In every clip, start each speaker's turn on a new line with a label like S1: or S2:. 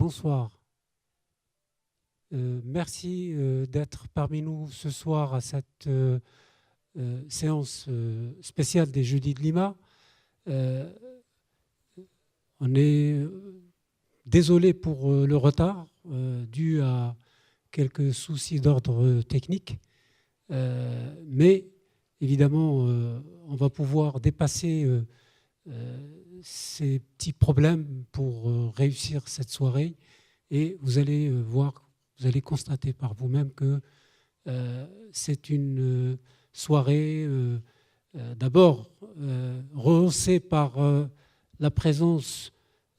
S1: bonsoir. Merci d'être parmi nous ce soir à cette séance spéciale des Jeudis de Lima. On est désolé pour le retard dû à quelques soucis d'ordre technique, mais évidemment, on va pouvoir dépasser ces petits problèmes pour réussir cette soirée, et vous allez voir, vous allez constater par vous-même que c'est une soirée d'abord rehaussée par la présence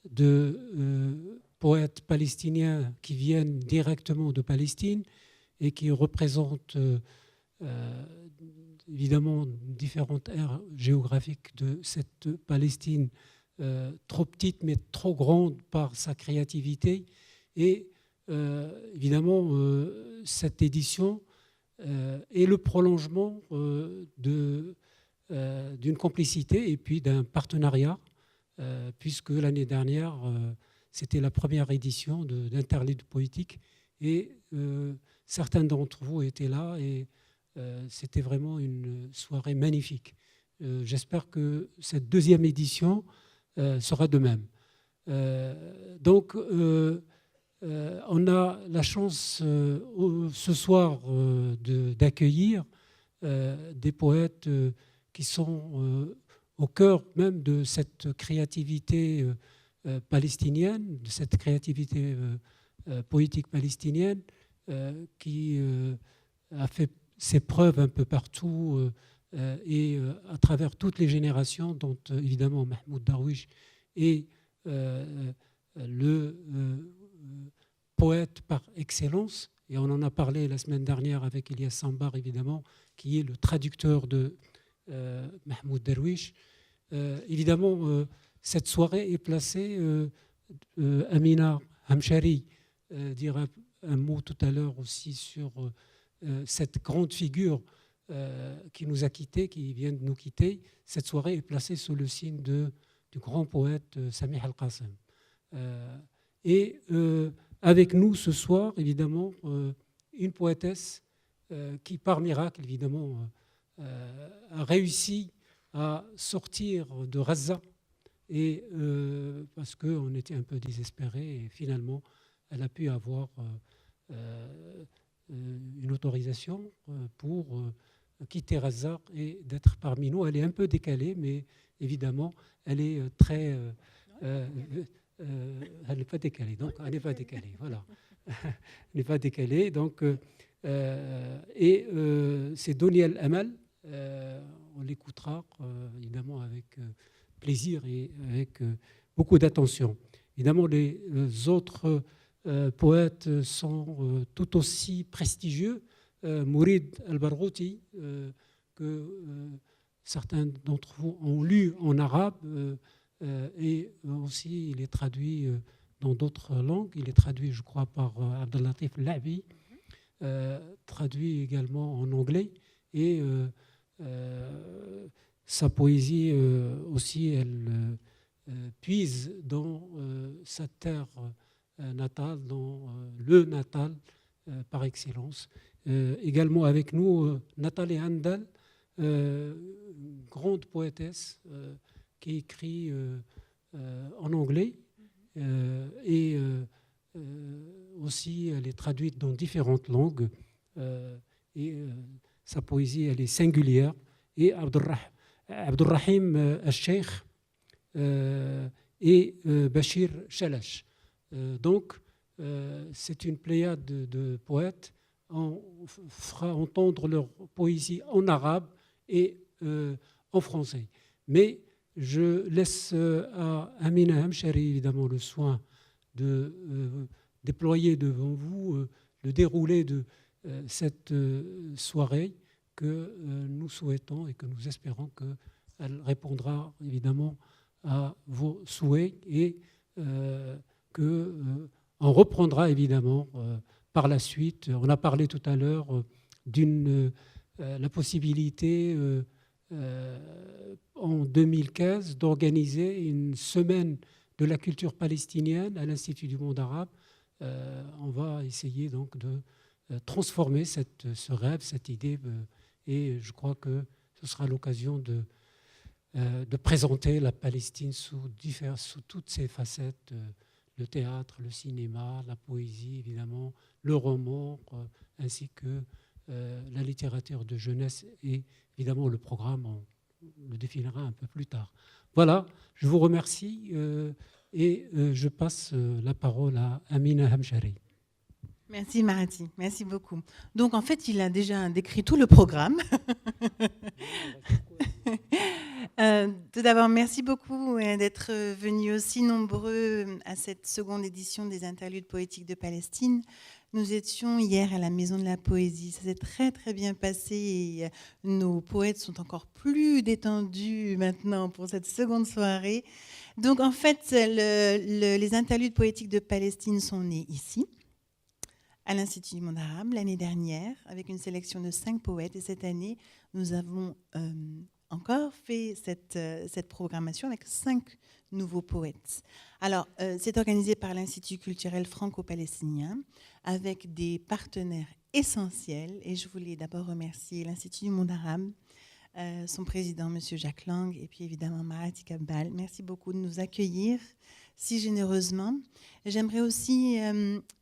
S1: de poètes palestiniens qui viennent directement de Palestine et qui représentent évidemment différentes aires géographiques de cette Palestine trop petite mais trop grande par sa créativité. Et évidemment, cette édition est le prolongement d'une complicité et puis d'un partenariat, puisque l'année dernière, c'était la première édition d'Interlude poétique, et certains d'entre vous étaient là, et c'était vraiment une soirée magnifique. J'espère que cette deuxième édition sera de même. Donc, on a la chance ce soir d'accueillir des poètes qui sont au cœur même de cette créativité palestinienne, de cette créativité poétique palestinienne qui a fait ses preuves un peu partout et à travers toutes les générations, dont évidemment Mahmoud Darwish est le poète par excellence, et on en a parlé la semaine dernière avec Elias Sambar, évidemment, qui est le traducteur de Mahmoud Darwish. Évidemment, cette soirée est placée, Amina Hamchari dira un mot tout à l'heure aussi sur cette grande figure qui nous a quittés, qui vient de nous quitter. Cette soirée est placée sous le signe du grand poète Samih Al-Qassem. Et avec nous ce soir, évidemment, une poétesse qui, par miracle, évidemment, a réussi à sortir de Gaza, et parce qu'on était un peu désespérés, et finalement, elle a pu avoir une autorisation pour quitter Gaza et d'être parmi nous. Elle est un peu décalée, mais évidemment, elle est très... elle n'est pas décalée, donc elle n'est pas décalée, voilà. Elle n'est pas décalée, donc... et c'est Doniel Amal, on l'écoutera évidemment avec plaisir et avec beaucoup d'attention. Évidemment, les autres poètes sont tout aussi prestigieux. Mourid Al-Barghouti, que certains d'entre vous ont lu en arabe, et aussi il est traduit dans d'autres langues. Il est traduit, je crois, par Abdellatif Labi, traduit également en anglais, et sa poésie aussi, elle puise dans sa terre natale, dans le natal par excellence. Également avec nous, Nathalie Handel, grande poétesse qui écrit en anglais, et aussi elle est traduite dans différentes langues, et sa poésie, elle est singulière. Et Abdurrahim Al-Sheikh et Bachir Chalash. Donc, c'est une pléiade de poètes. On fera entendre leur poésie en arabe et en français. Mais je laisse à Amina Hamchari, évidemment, le soin de déployer devant vous le déroulé de cette soirée que nous souhaitons et que nous espérons qu'elle répondra évidemment à vos souhaits, et qu'on reprendra évidemment par la suite. On a parlé tout à l'heure d'une la possibilité en 2015 d'organiser une semaine de la culture palestinienne à l'Institut du monde arabe. On va essayer donc de transformer ce rêve, cette idée, et je crois que ce sera l'occasion de présenter la Palestine sous toutes ses facettes, le théâtre, le cinéma, la poésie évidemment, le roman, ainsi que la littérature de jeunesse et évidemment le programme, on le définira un peu plus tard. Voilà, je vous remercie et je passe la parole à Amina Hamchari.
S2: Merci Marati, merci beaucoup. Donc en fait, il a déjà décrit tout le programme. Tout d'abord, merci beaucoup d'être venus aussi nombreux à cette seconde édition des Interludes poétiques de Palestine. Nous étions hier à la Maison de la Poésie. Ça s'est très très bien passé et nos poètes sont encore plus détendus maintenant pour cette seconde soirée. Donc en fait, les Interludes poétiques de Palestine sont nés ici, à l'Institut du monde arabe, l'année dernière, avec une sélection de 5 poètes. Et cette année, nous avons encore fait cette programmation avec 5 nouveaux poètes. Alors, c'est organisé par l'Institut culturel franco-palestinien, avec des partenaires essentiels. Et je voulais d'abord remercier l'Institut du monde arabe, son président, M. Jacques Lang, et puis évidemment Marati Kabbal. Merci beaucoup de nous accueillir si généreusement. J'aimerais aussi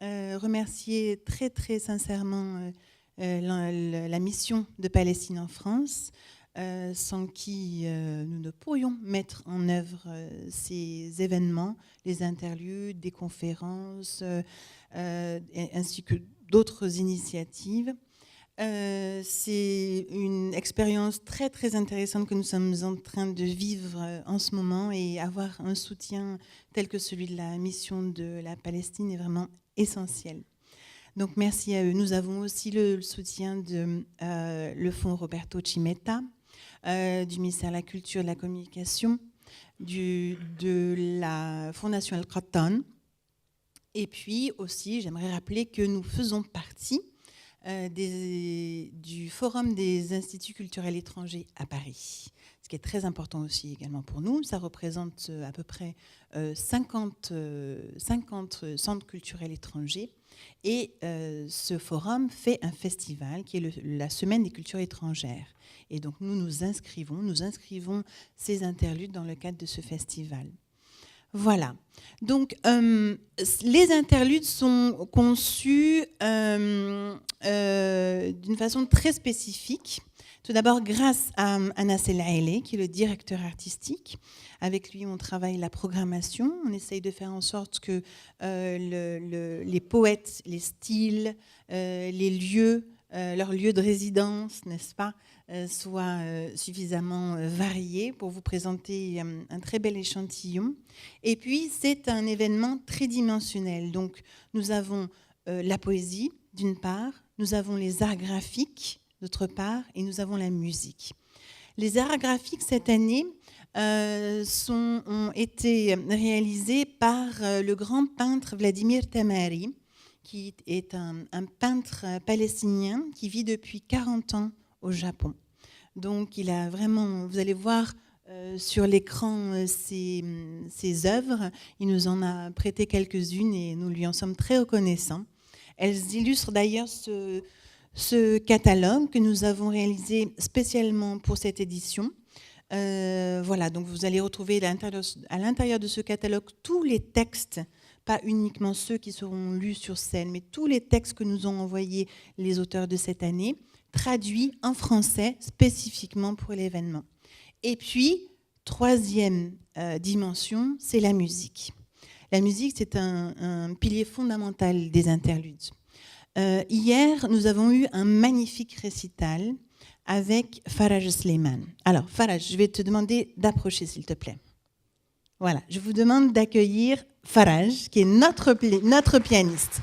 S2: remercier très très sincèrement la mission de Palestine en France, sans qui nous ne pourrions mettre en œuvre ces événements, les interludes, des conférences, ainsi que d'autres initiatives. C'est une expérience très très intéressante que nous sommes en train de vivre en ce moment, et avoir un soutien tel que celui de la mission de la Palestine est vraiment essentiel. Donc merci à eux. Nous avons aussi le soutien de le fonds Roberto Cimetta, du ministère de la Culture et de la Communication, de la Fondation El Khattan. Et puis aussi, j'aimerais rappeler que nous faisons partie du Forum des instituts culturels étrangers à Paris, ce qui est très important aussi également pour nous. Ça représente à peu près 50 centres culturels étrangers. Et ce forum fait un festival qui est la Semaine des cultures étrangères. Et donc nous inscrivons ces interludes dans le cadre de ce festival. Voilà. Donc, les interludes sont conçus d'une façon très spécifique. Tout d'abord, grâce à Anas El Ailé, qui est le directeur artistique. Avec lui, on travaille la programmation. On essaye de faire en sorte que les poètes, les styles, les lieux, leurs lieux de résidence, n'est-ce pas, soient suffisamment variés pour vous présenter un très bel échantillon. Et puis, c'est un événement tridimensionnel. Donc, nous avons la poésie, d'une part, nous avons les arts graphiques, d'autre part, et nous avons la musique. Les arts graphiques, cette année, ont été réalisés par le grand peintre Vladimir Tamari, qui est un peintre palestinien qui vit depuis 40 ans au Japon. Donc, il a vraiment, vous allez voir sur l'écran ses œuvres. Il nous en a prêté quelques-unes et nous lui en sommes très reconnaissants. Elles illustrent d'ailleurs ce catalogue que nous avons réalisé spécialement pour cette édition. Voilà, donc vous allez retrouver à l'intérieur de ce catalogue tous les textes, pas uniquement ceux qui seront lus sur scène, mais tous les textes que nous ont envoyés les auteurs de cette année, traduits en français spécifiquement pour l'événement. Et puis, troisième dimension, c'est la musique. La musique, c'est un pilier fondamental des interludes. Hier, nous avons eu un magnifique récital avec Faraj Sleiman. Alors, Faraj, je vais te demander d'approcher, s'il te plaît. Voilà, je vous demande d'accueillir Faraj, qui est notre pianiste.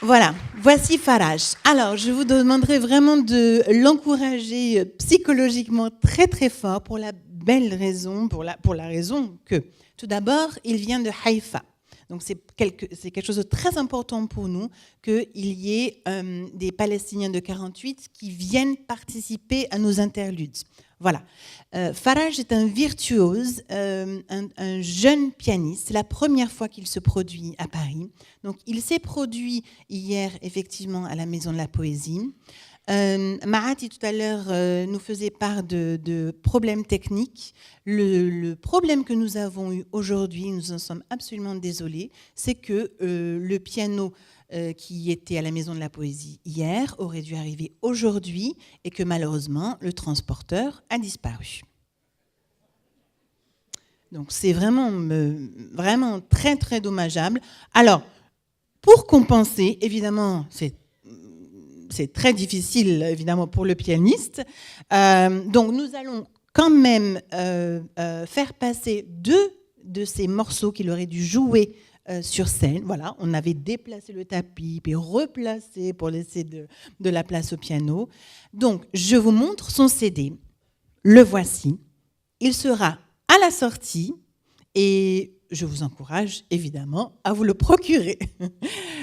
S2: Voilà, voici Faraj. Alors, je vous demanderai vraiment de l'encourager psychologiquement très très fort pour la belle raison, pour la raison que, tout d'abord, il vient de Haïfa. Donc c'est quelque chose de très important pour nous qu'il y ait des Palestiniens de 48 qui viennent participer à nos interludes. Voilà. Faraj est un virtuose, un jeune pianiste. C'est la première fois qu'il se produit à Paris. Donc, il s'est produit hier, effectivement, à la Maison de la Poésie. Mahati, tout à l'heure, nous faisait part de problèmes techniques. Le problème que nous avons eu aujourd'hui, nous en sommes absolument désolés, c'est que le piano qui était à la Maison de la Poésie hier aurait dû arriver aujourd'hui et que malheureusement, le transporteur a disparu. Donc c'est vraiment très très dommageable. Alors, pour compenser, évidemment, c'est très difficile évidemment pour le pianiste. Donc nous allons quand même faire passer 2 de ces morceaux qu'il aurait dû jouer sur scène. Voilà, on avait déplacé le tapis, puis replacé pour laisser de la place au piano. Donc, je vous montre son CD. Le voici. Il sera à la sortie et je vous encourage évidemment à vous le procurer.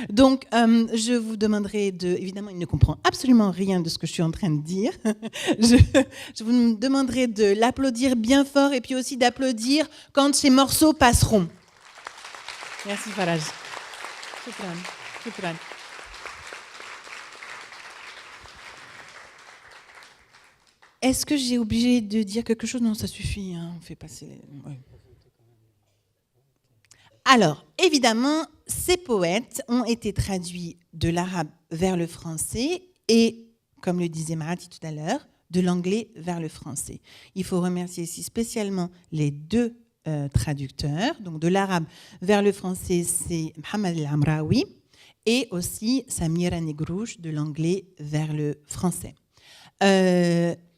S2: Donc, je vous demanderai évidemment, il ne comprend absolument rien de ce que je suis en train de dire. Je vous demanderai de l'applaudir bien fort et puis aussi d'applaudir quand ces morceaux passeront. Merci Faraj. Shukran. Shukran. Est-ce que j'ai obligé de dire quelque chose? Non, ça suffit. Hein. On fait passer. Ouais. Alors, évidemment, ces poètes ont été traduits de l'arabe vers le français et, comme le disait Mahati tout à l'heure, de l'anglais vers le français. Il faut remercier ici spécialement les 2 traducteurs. Donc, de l'arabe vers le français, c'est Mohamed El Amraoui et aussi Samira Negrouche de l'anglais vers le français.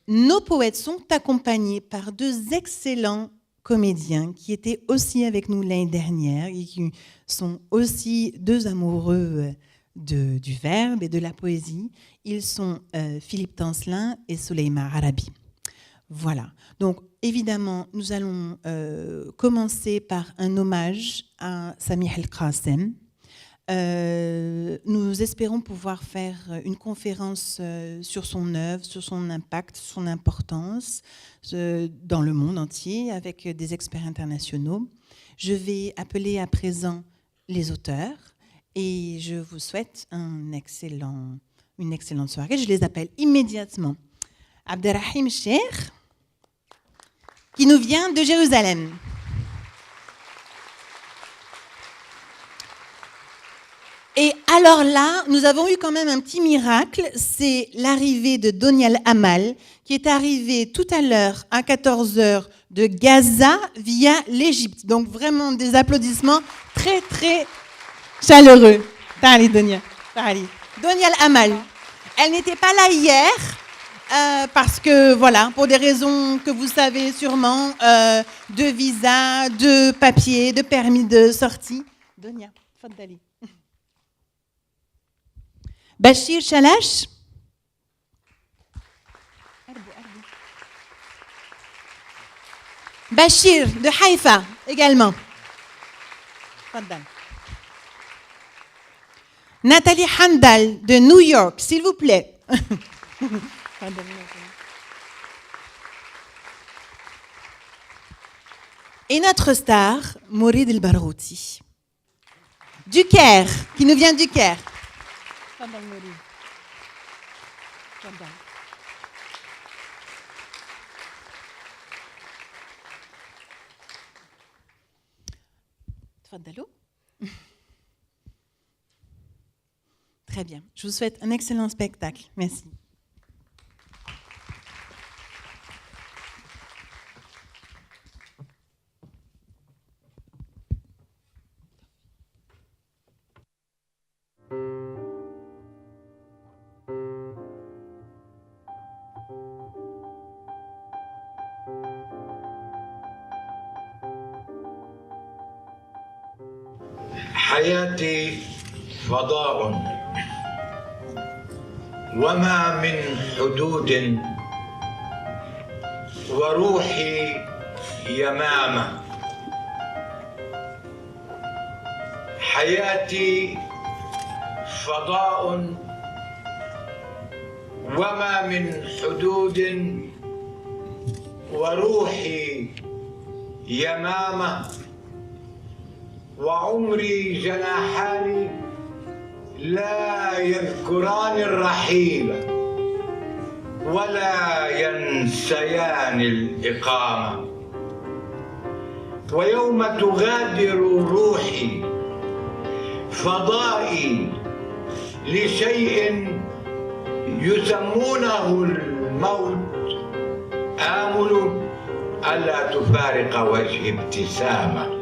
S2: Nos poètes sont accompagnés par 2 excellents comédiens qui étaient aussi avec nous l'année dernière et qui sont aussi 2 amoureux du verbe et de la poésie. Ils sont Philippe Tancelin et Souleymane Arabi. Voilà. Donc, évidemment, nous allons commencer par un hommage à Samih El-Qassem. Nous espérons pouvoir faire une conférence sur son œuvre, sur son impact, son importance dans le monde entier avec des experts internationaux. Je vais appeler à présent les auteurs et je vous souhaite une excellente soirée. Je les appelle immédiatement. Abderrahim Cheikh, qui nous vient de Jérusalem. Et alors là, nous avons eu quand même un petit miracle, c'est l'arrivée de Donial Amal, qui est arrivé tout à l'heure à 14h de Gaza via l'Égypte. Donc vraiment des applaudissements très très chaleureux. Tali Donia. Donial Amal. Elle n'était pas là hier, parce que voilà, pour des raisons que vous savez sûrement, de visa, de papier, de permis de sortie. Donia, Faddali. Bachir Chalash. Bachir de Haïfa également. Nathalie Handal de New York, s'il vous plaît. Et notre star, Mourid El Barouti. Du Caire, qui nous vient du Caire. تفضل مريم تفضل تفضلوا. Très bien. Je vous souhaite un excellent spectacle. Merci.
S3: حياتي فضاء وما من حدود وروحي يمامة. حياتي فضاء وما من حدود وروحي يمامة وعمري جناحان لا يذكران الرحيل ولا ينسيان الإقامة. ويوم تغادر روحي فضائي لشيء يسمونه الموت، آمل ألا تفارق وجهي ابتسامة.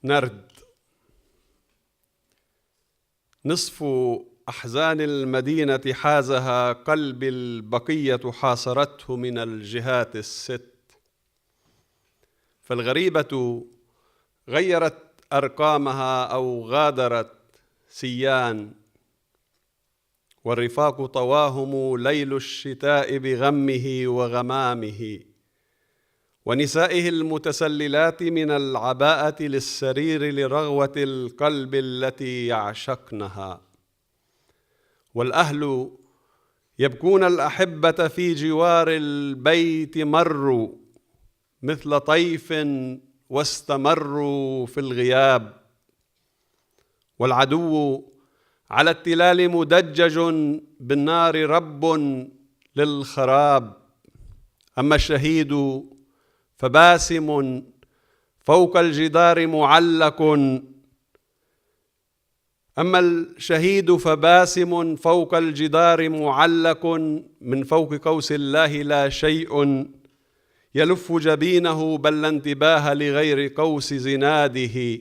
S4: نرد. نصف أحزان المدينة حازها قلبي، البقية حاصرته من الجهات الست. فالغريبة غيرت أرقامها أو غادرت سيان، والرفاق طواهم ليل الشتاء بغمه وغمامه، ونسائه المتسللات من العباءة للسرير لرغوة القلب التي يعشقنها. والأهل يبكون الأحبة في جوار البيت مروا، مثل طيف واستمروا في الغياب، والعدو على التلال مدجج بالنار رب للخراب. أما الشهيد فباسم فوق الجدار معلق، أما الشهيد فباسم فوق الجدار معلق، من فوق قوس الله لا شيء يلف جبينه، بل لا انتباه لغير قوس زناده،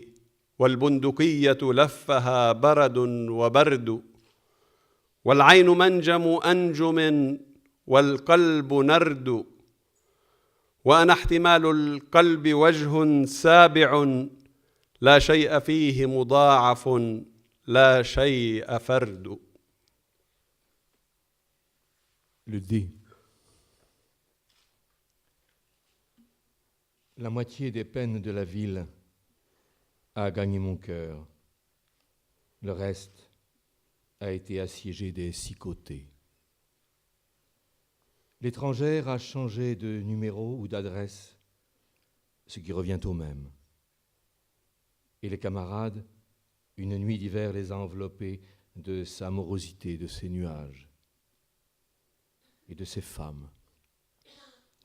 S4: والبندقية لفها برد وبرد، والعين منجم أنجم والقلب نرد، وأنا احتمال القلب وجه سابع، لا شيء فيه مضاعف لا شيء فرد.
S5: Le D. La moitié des peines de la ville a gagné mon cœur. Le reste a été assiégé des 6 côtés. L'étrangère a changé de numéro ou d'adresse, ce qui revient au même. Et les camarades, une nuit d'hiver les a enveloppés de sa morosité, de ses nuages et de ces femmes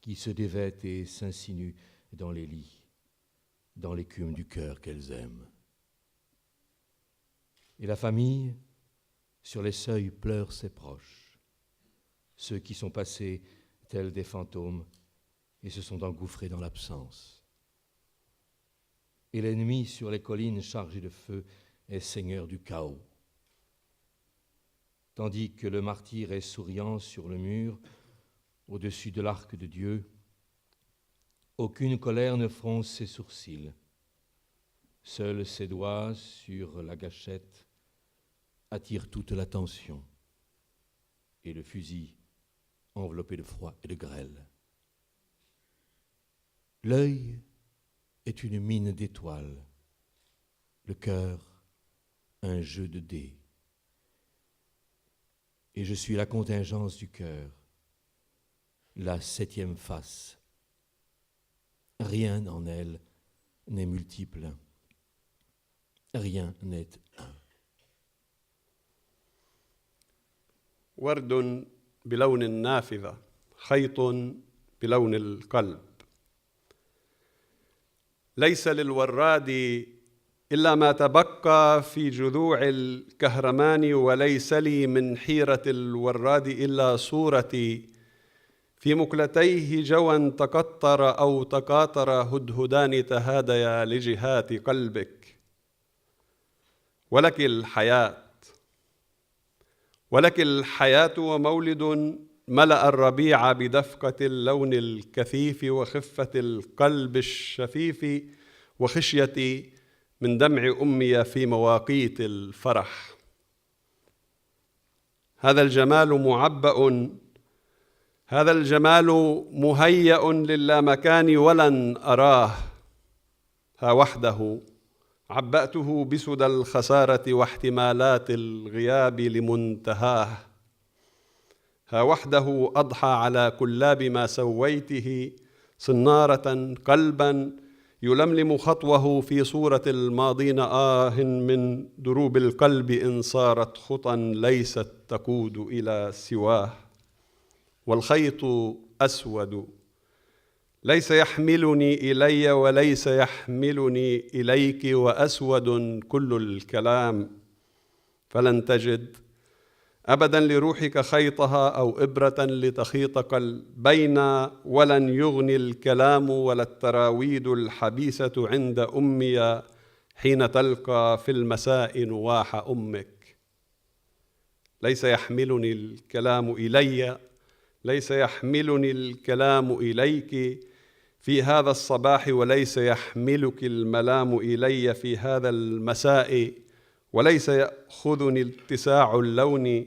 S5: qui se dévêtent et s'insinuent dans les lits, dans l'écume du cœur qu'elles aiment. Et la famille, sur les seuils, pleure ses proches, ceux qui sont passés tels des fantômes et se sont engouffrés dans l'absence. Et l'ennemi sur les collines chargé de feu est seigneur du chaos. Tandis que le martyr est souriant sur le mur, au-dessus de l'arc de Dieu, aucune colère ne fronce ses sourcils. Seuls ses doigts sur la gâchette attirent toute l'attention, et le fusil enveloppé de froid et de grêle. L'œil est une mine d'étoiles, le cœur un jeu de dés. Et je suis la contingence du cœur, la 7e face. Rien en elle n'est multiple, rien n'est un.
S4: ورد بلون النافذة، خيط بلون القلب. ليس للوراد إلا ما تبقى في جذوع الكهرمان، وليس لي من حيرة الوراد إلا صورتي في مكلتيه جوى تقطر أو تقاطر هدهدان تهاديا لجهات قلبك. ولك الحياة ومولد ملأ الربيع بدفقة اللون الكثيف وخفة القلب الشفيف وخشيتي من دمع أمي في مواقيت الفرح. هذا الجمال معبأ، هذا الجمال مهيأ للامكان ولن أراه. ها وحده عبأته بسدى الخسارة واحتمالات الغياب لمنتهاه. ها وحده أضحى على كلاب ما سويته صنارة قلبا يلملم خطوه في صورة الماضين. من دروب القلب إن صارت خطا ليست تقود إلى سواه. والخيط أسود ليس يحملني إلي وليس يحملني إليك، وأسود كل الكلام، فلن تجد أبدا لروحك خيطها أو إبرة لتخيط قلبينا، ولن يغني الكلام ولا التراويد الحبيسة عند أمي حين تلقى في المساء نواح أمك. ليس يحملني الكلام إلي، ليس يحملني الكلام إليك في هذا الصباح، وليس يحملك الملام إلي في هذا المساء، وليس يأخذني اتساع اللون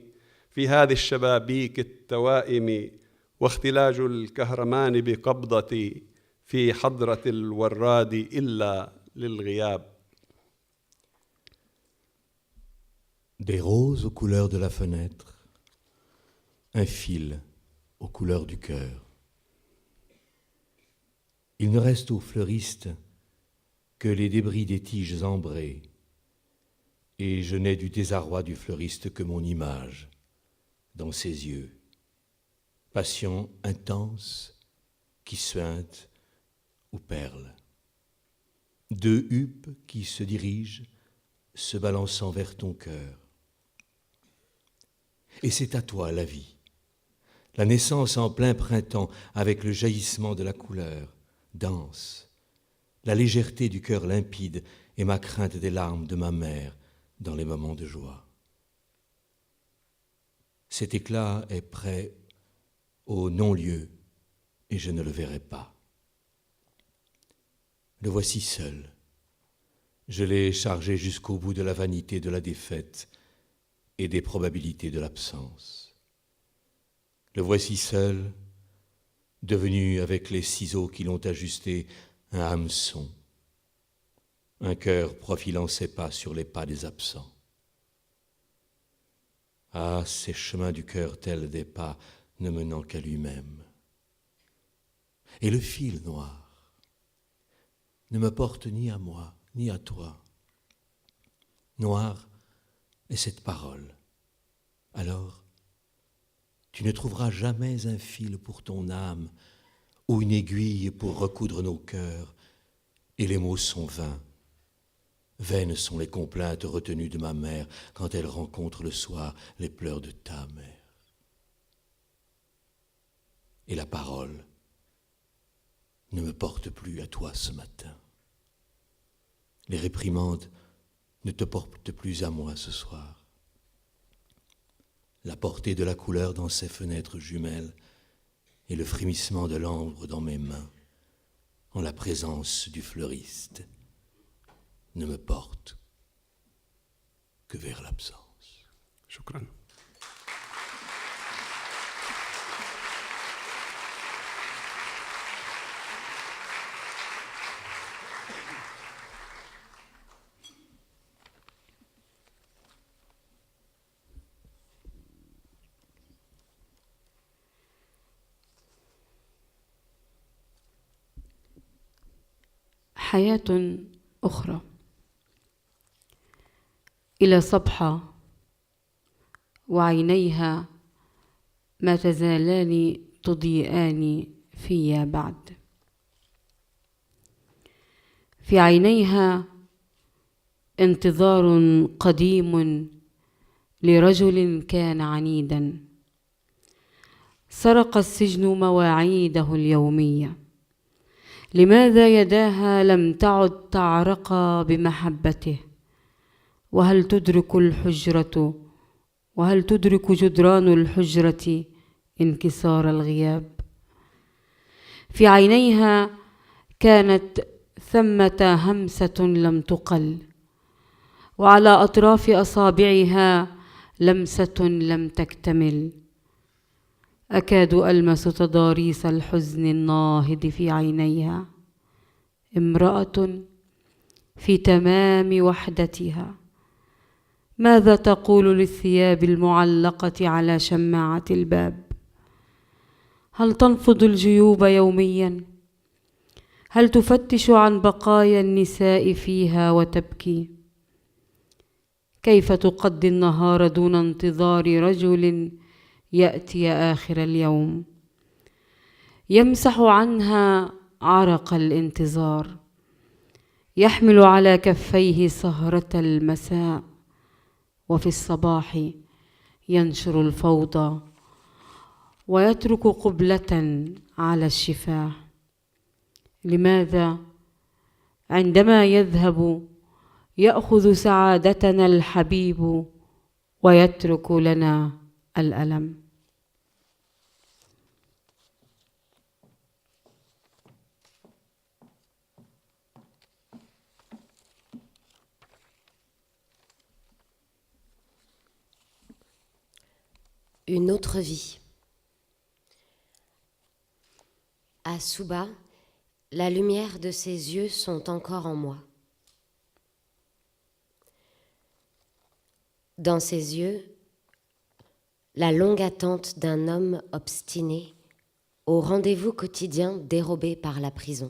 S4: في هذه الشبابيك التوائم، واختلاج الكهرمان بقبضتي في حضرة الوراد إلا للغياب.
S5: Des roses aux couleurs de la fenêtre, un fil aux couleurs du cœur. Il ne reste au fleuriste que les débris des tiges ambrées, et je n'ai du désarroi du fleuriste que mon image dans ses yeux. Passion intense qui suinte ou perle. Deux huppes qui se dirigent, se balançant vers ton cœur. Et c'est à toi la vie, la naissance en plein printemps avec le jaillissement de la couleur, danse, la légèreté du cœur limpide et ma crainte des larmes de ma mère dans les moments de joie. Cet éclat est prêt au non-lieu et je ne le verrai pas. Le voici seul. Je l'ai chargé jusqu'au bout de la vanité de la défaite et des probabilités de l'absence. Le voici seul, devenu avec les ciseaux qui l'ont ajusté un hameçon, un cœur profilant ses pas sur les pas des absents. Ah, ces chemins du cœur tels des pas ne menant qu'à lui-même. Et le fil noir ne me porte ni à moi, ni à toi. Noir est cette parole. Alors, tu ne trouveras jamais un fil pour ton âme ou une aiguille pour recoudre nos cœurs, et les mots sont vains. Vaines sont les complaintes retenues de ma mère quand elle rencontre le soir les pleurs de ta mère. Et la parole ne me porte plus à toi ce matin. Les réprimandes ne te portent plus à moi ce soir. La portée de la couleur dans ses fenêtres jumelles et le frémissement de l'ambre dans mes mains, en la présence du fleuriste, ne me portent que vers l'absence.
S4: شكرا.
S6: حياة أخرى إلى صبحة وعينيها ما تزالان تضيئان في بعد. في عينيها انتظار قديم لرجل كان عنيدا سرق السجن مواعيده اليومية. لماذا يداها لم تعد تعرق بمحبته؟ وهل تدرك جدران الحجرة انكسار الغياب؟ في عينيها كانت ثمة همسة لم تقل، وعلى أطراف أصابعها لمسة لم تكتمل. أكاد ألمس تضاريس الحزن الناهض في عينيها. امرأة في تمام وحدتها. ماذا تقول للثياب المعلقة على شماعة الباب؟ هل تنفض الجيوب يوميا؟ هل تفتش عن بقايا النساء فيها وتبكي؟ كيف تقضي النهار دون انتظار رجل يأتي آخر اليوم يمسح عنها عرق الانتظار، يحمل على كفيه سهرة المساء، وفي الصباح ينشر الفوضى ويترك قبلة على الشفاه؟ لماذا عندما يذهب يأخذ سعادتنا الحبيب ويترك لنا الألم؟
S7: Une autre vie. À Souba, la lumière de ses yeux sont encore en moi. Dans ses yeux, la longue attente d'un homme obstiné au rendez-vous quotidien dérobé par la prison.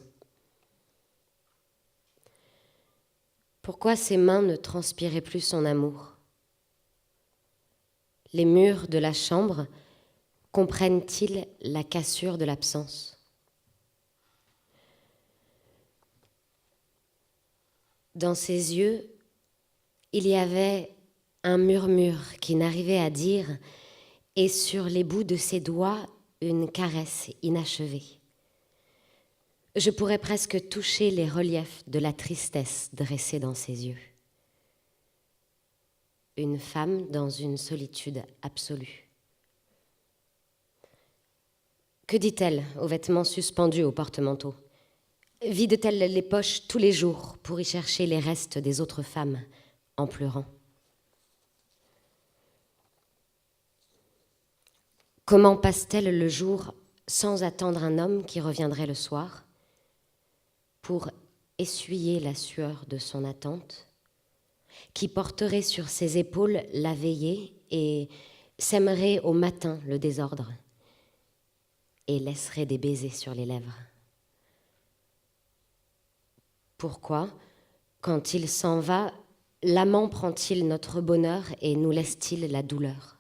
S7: Pourquoi ses mains ne transpiraient plus son amour? Les murs de la chambre comprennent-ils la cassure de l'absence? Dans ses yeux, il y avait un murmure qui n'arrivait à dire, et sur les bouts de ses doigts, une caresse inachevée. Je pourrais presque toucher les reliefs de la tristesse dressée dans ses yeux. Une femme dans une solitude absolue. Que dit-elle aux vêtements suspendus au porte-manteau? Vide-t-elle les poches tous les jours pour y chercher les restes des autres femmes en pleurant? Comment passe-t-elle le jour sans attendre un homme qui reviendrait le soir pour essuyer la sueur de son attente, qui porterait sur ses épaules la veillée et sèmerait au matin le désordre et laisserait des baisers sur les lèvres? Pourquoi, quand il s'en va, l'amant prend-il notre bonheur et nous laisse-t-il la douleur?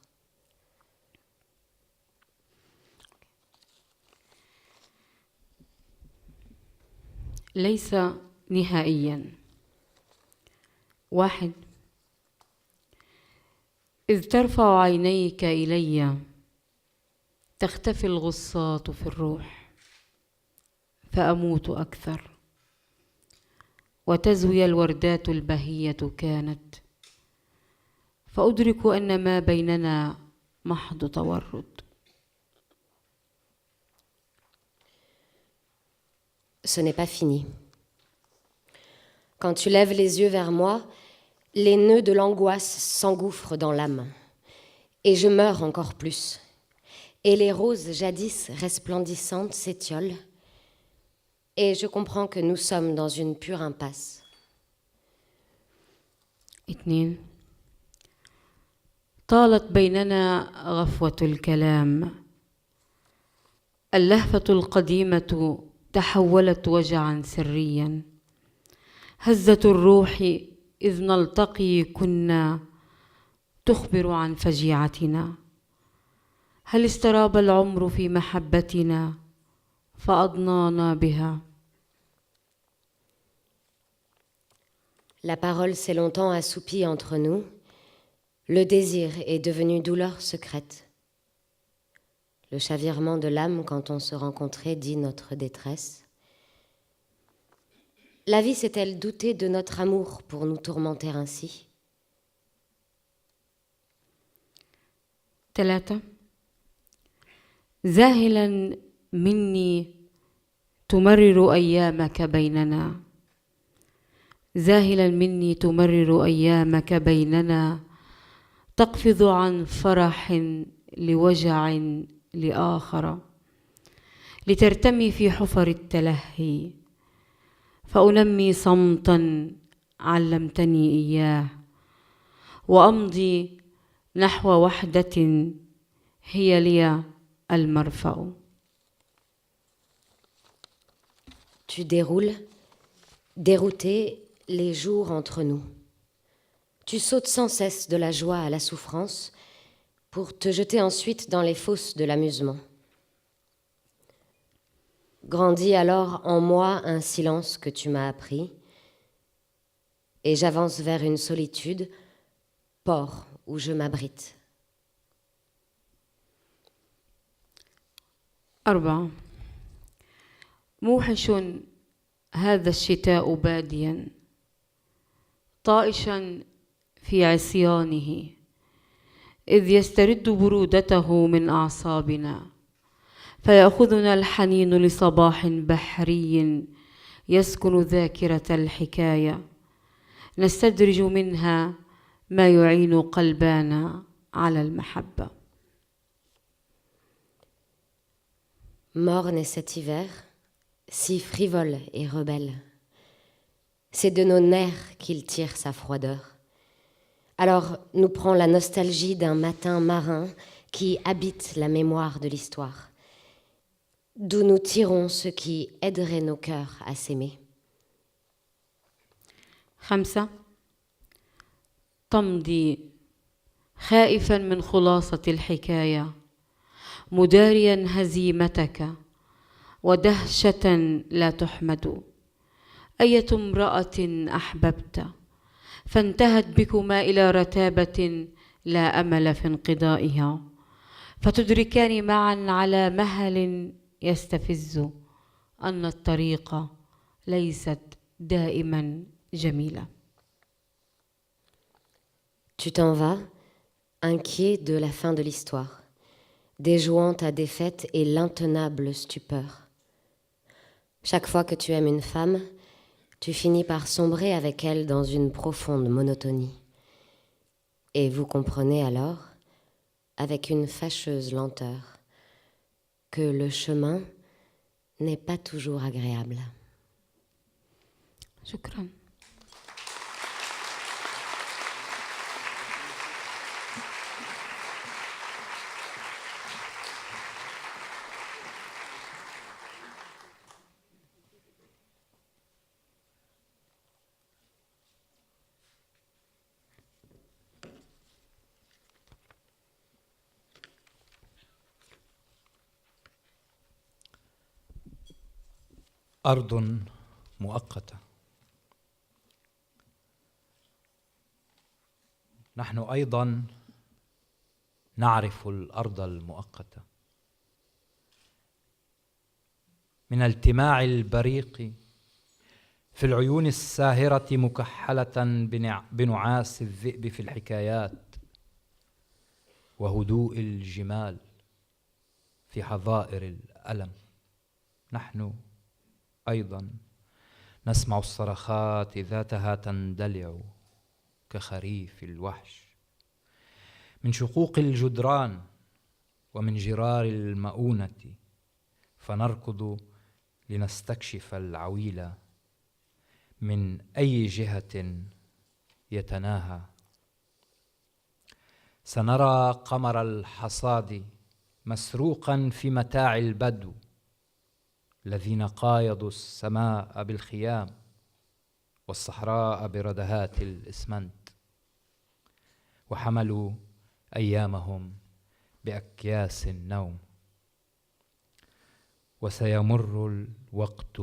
S6: ليس نهائيا. 1. إذ ترفع عينيك إلي تختفي الغصات في الروح فأموت أكثر وتزوي الوردات البهية كانت فأدرك أن ما بيننا محض تورد.
S7: Ce n'est pas fini. Quand tu lèves les yeux vers moi, les nœuds de l'angoisse s'engouffrent dans l'âme, et je meurs encore plus. Et les roses jadis resplendissantes s'étiolent, et je comprends que nous sommes dans une pure impasse.
S6: 2. طالت بيننا غفوة الكلام اللهفة القديمة تحولت وجعا سريا هزة الروح إذ نلتقي كنا تخبر عن فجيعتنا هل استراب العمر في محبتنا فأضنانا بها.
S7: La parole s'est longtemps assoupie entre nous. Le désir est devenu douleur secrète. Le chavirement de l'âme quand on se rencontrait dit notre détresse. La vie s'est-elle doutée de notre amour pour nous tourmenter ainsi?
S6: 3. زاهلا مني تمرر أيامك بيننا زاهلا مني تمرر أيامك بيننا تقفز عن فرح لوجع لآخر لترتمي في حفر التلهي فأنمي صمتا علمتني إياه وأمضي نحو وحدة هي لي المرفأ.
S7: Tu déroules, dérouté, les jours entre nous. Tu sautes sans cesse de la joie à la souffrance pour te jeter ensuite dans les fosses de l'amusement. Grandit alors en moi un silence que tu m'as appris, et j'avance vers une solitude, port où je m'abrite.
S6: 4. موحش هذا الشتاء باديا طائشا في عصيانه إذ يسترد برودته من أعصابنا فيأخذنا الحنين لصباح بحري يسكن ذاكرة الحكاية نستدرج منها ما يعين قلبنا على المحبة.
S7: Morne est cet hiver, si frivole et rebelle. C'est de nos nerfs qu'il tire sa froideur. Alors nous prend la nostalgie d'un matin marin qui habite la mémoire de l'histoire, d'où nous tirons ce qui aiderait nos cœurs à s'aimer.
S6: 5. تمضي خائفا من خلاصة الحكاية، مداريا هزيمتك ودهشة لا تحمد. أية امرأة أحببت فانتهت بكما إلى رتابة لا أمل في انقضائها، فتدركان معا على مهل يستفز أن الطريق ليست دائما جميلة.
S7: Tu t'en vas, inquiet de la fin de l'histoire, déjouant ta défaite et l'intenable stupeur. Chaque fois que tu aimes une femme, tu finis par sombrer avec elle dans une profonde monotonie. Et vous comprenez alors, avec une fâcheuse lenteur, que le chemin n'est pas toujours agréable.
S6: شكرا.
S8: أرض مؤقتة. نحن أيضا نعرف الأرض المؤقتة من التماع البريق في العيون الساهرة مكحلة بنعاس الذئب في الحكايات، وهدوء الجمال في حظائر الألم. نحن أيضا نسمع الصرخات ذاتها تندلع كخريف الوحش من شقوق الجدران ومن جرار المؤونة، فنركض لنستكشف العويل من أي جهة يتناهى. سنرى قمر الحصاد مسروقا في متاع البدو الذين قايضوا السماء بالخيام والصحراء بردهات الإسمنت، وحملوا أيامهم بأكياس النوم. وسيمر الوقت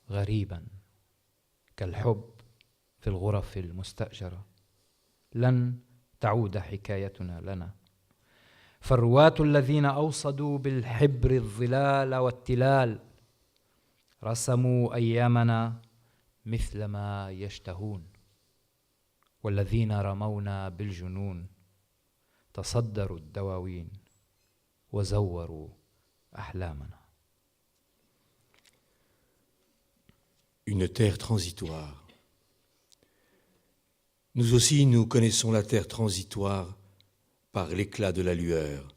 S8: غريبا كالحب في الغرف المستأجرة. لن تعود حكايتنا لنا، فالرواة الذين أوصدوا بالحبر الظلال والتلال رسموا أيامنا مثل ما يشتهون، والذين رمونا بالجنون تصدروا الدواوين وزوروا أحلامنا.
S5: Une terre transitoire. Nous aussi, nous connaissons la terre transitoire par l'éclat de la lueur,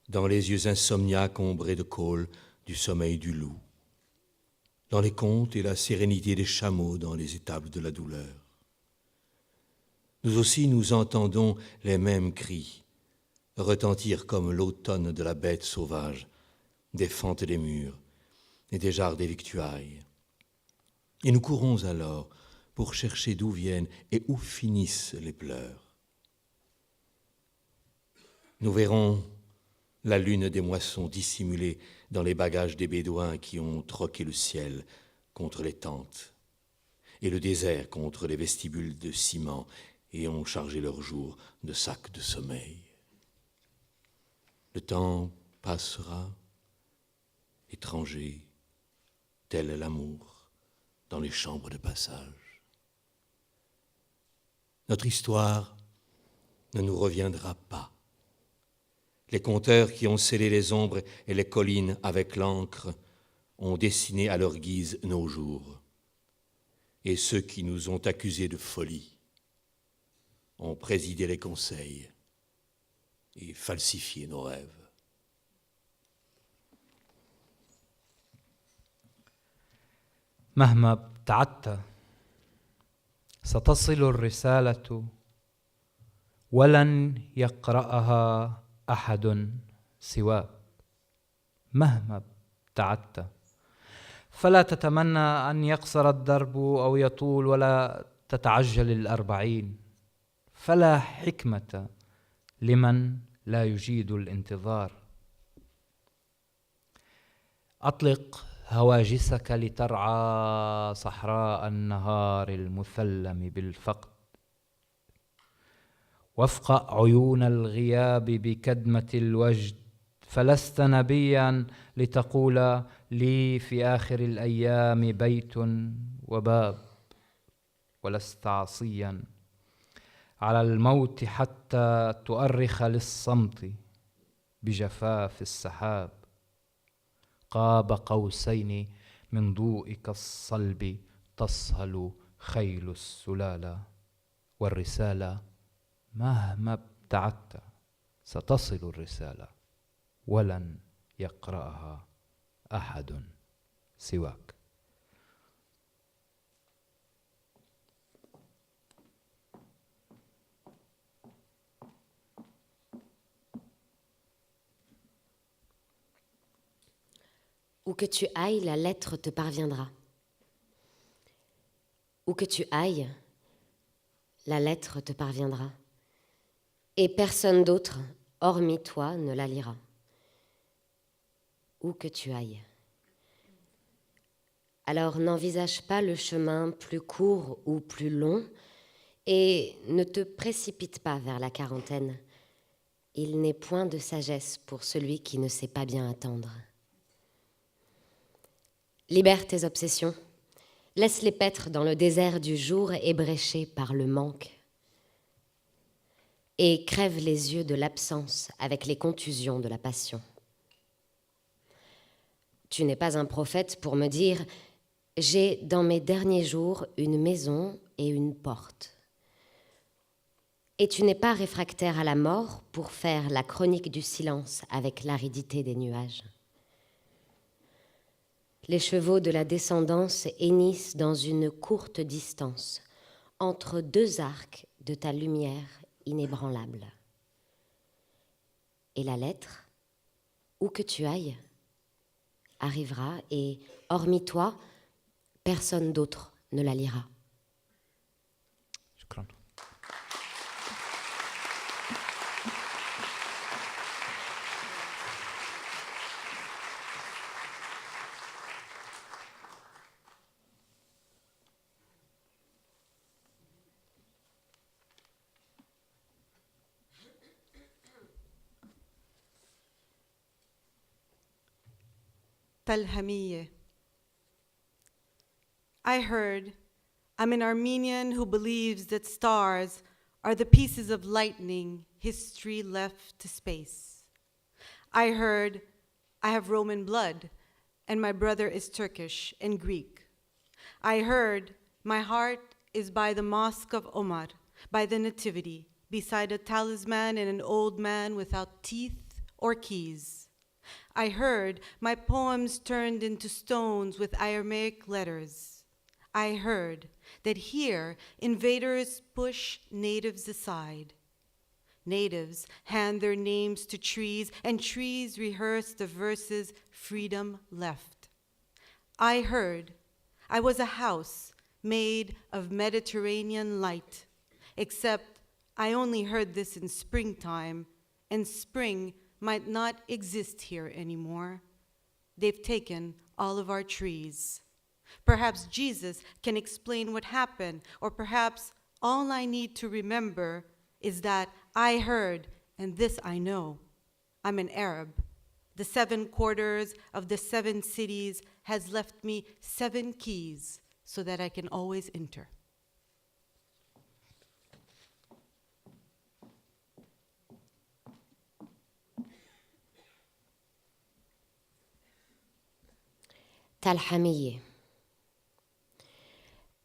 S5: dans les yeux insomniaques ombrés de colle du sommeil du loup, dans les contes et la sérénité des chameaux dans les étapes de la douleur. Nous aussi, nous entendons les mêmes cris, retentir comme l'automne de la bête sauvage, des fentes des murs et des jarres des victuailles. Et nous courons alors pour chercher d'où viennent et où finissent les pleurs. Nous verrons la lune des moissons dissimulée dans les bagages des bédouins qui ont troqué le ciel contre les tentes et le désert contre les vestibules de ciment et ont chargé leurs jours de sacs de sommeil. Le temps passera, étranger, tel l'amour, dans les chambres de passage. Notre histoire ne nous reviendra pas. Les conteurs qui ont scellé les ombres et les collines avec l'encre ont dessiné à leur guise nos jours. Et ceux qui nous ont accusés de folie ont présidé les conseils et falsifié nos rêves.
S8: مهما ابتعدت ستصل الرسالة ولن يقرأها أحد سواك. مهما ابتعدت فلا تتمنى أن يقصر الدرب أو يطول، ولا تتعجل 40 فلا حكمة لمن لا يجيد الانتظار. أطلق هواجسك لترعى صحراء النهار المثلم بالفقد، وافقأ عيون الغياب بكدمة الوجد، فلست نبيا لتقول لي في آخر الأيام بيت وباب، ولست عصيا على الموت حتى تؤرخ للصمت بجفاف السحاب. قاب قوسين من ضوئك الصلب تصهل خيل السلالة، والرسالة مهما ابتعدت ستصل الرسالة، ولن يقرأها أحد سواك.
S7: Où que tu ailles, la lettre te parviendra. Où que tu ailles, la lettre te parviendra. Et personne d'autre, hormis toi, ne la lira. Où que tu ailles. Alors n'envisage pas le chemin plus court ou plus long et ne te précipite pas vers la quarantaine. Il n'est point de sagesse pour celui qui ne sait pas bien attendre. Libère tes obsessions, laisse-les paître dans le désert du jour ébréché par le manque. Et crève les yeux de l'absence avec les contusions de la passion. Tu n'es pas un prophète pour me dire « J'ai dans mes derniers jours une maison et une porte ». Et tu n'es pas réfractaire à la mort pour faire la chronique du silence avec l'aridité des nuages. Les chevaux de la descendance hennissent dans une courte distance, entre deux arcs de ta lumière inébranlable. Et la lettre, où que tu ailles, arrivera et, hormis toi, personne d'autre ne la lira.
S8: شكرا.
S9: Talhamiyeh. I heard I'm an Armenian who believes that stars are the pieces of lightning history left to space. I heard I have Roman blood and my brother is Turkish and Greek. I heard my heart is by the Mosque of Omar, by the Nativity, beside a talisman and an old man without teeth or keys. I heard my poems turned into stones with Aramaic letters. I heard that here invaders push natives aside. Natives hand their names to trees, and trees rehearse the verses freedom left. I heard I was a house made of Mediterranean light, except I only heard this in springtime, and spring might not exist here anymore. They've taken all of our trees. Perhaps Jesus can explain what happened, or perhaps all I need to remember is that I heard, and this I know, I'm an Arab. The 7 quarters of the 7 cities has left me 7 keys so that I can always enter.
S7: Talhamiyeh.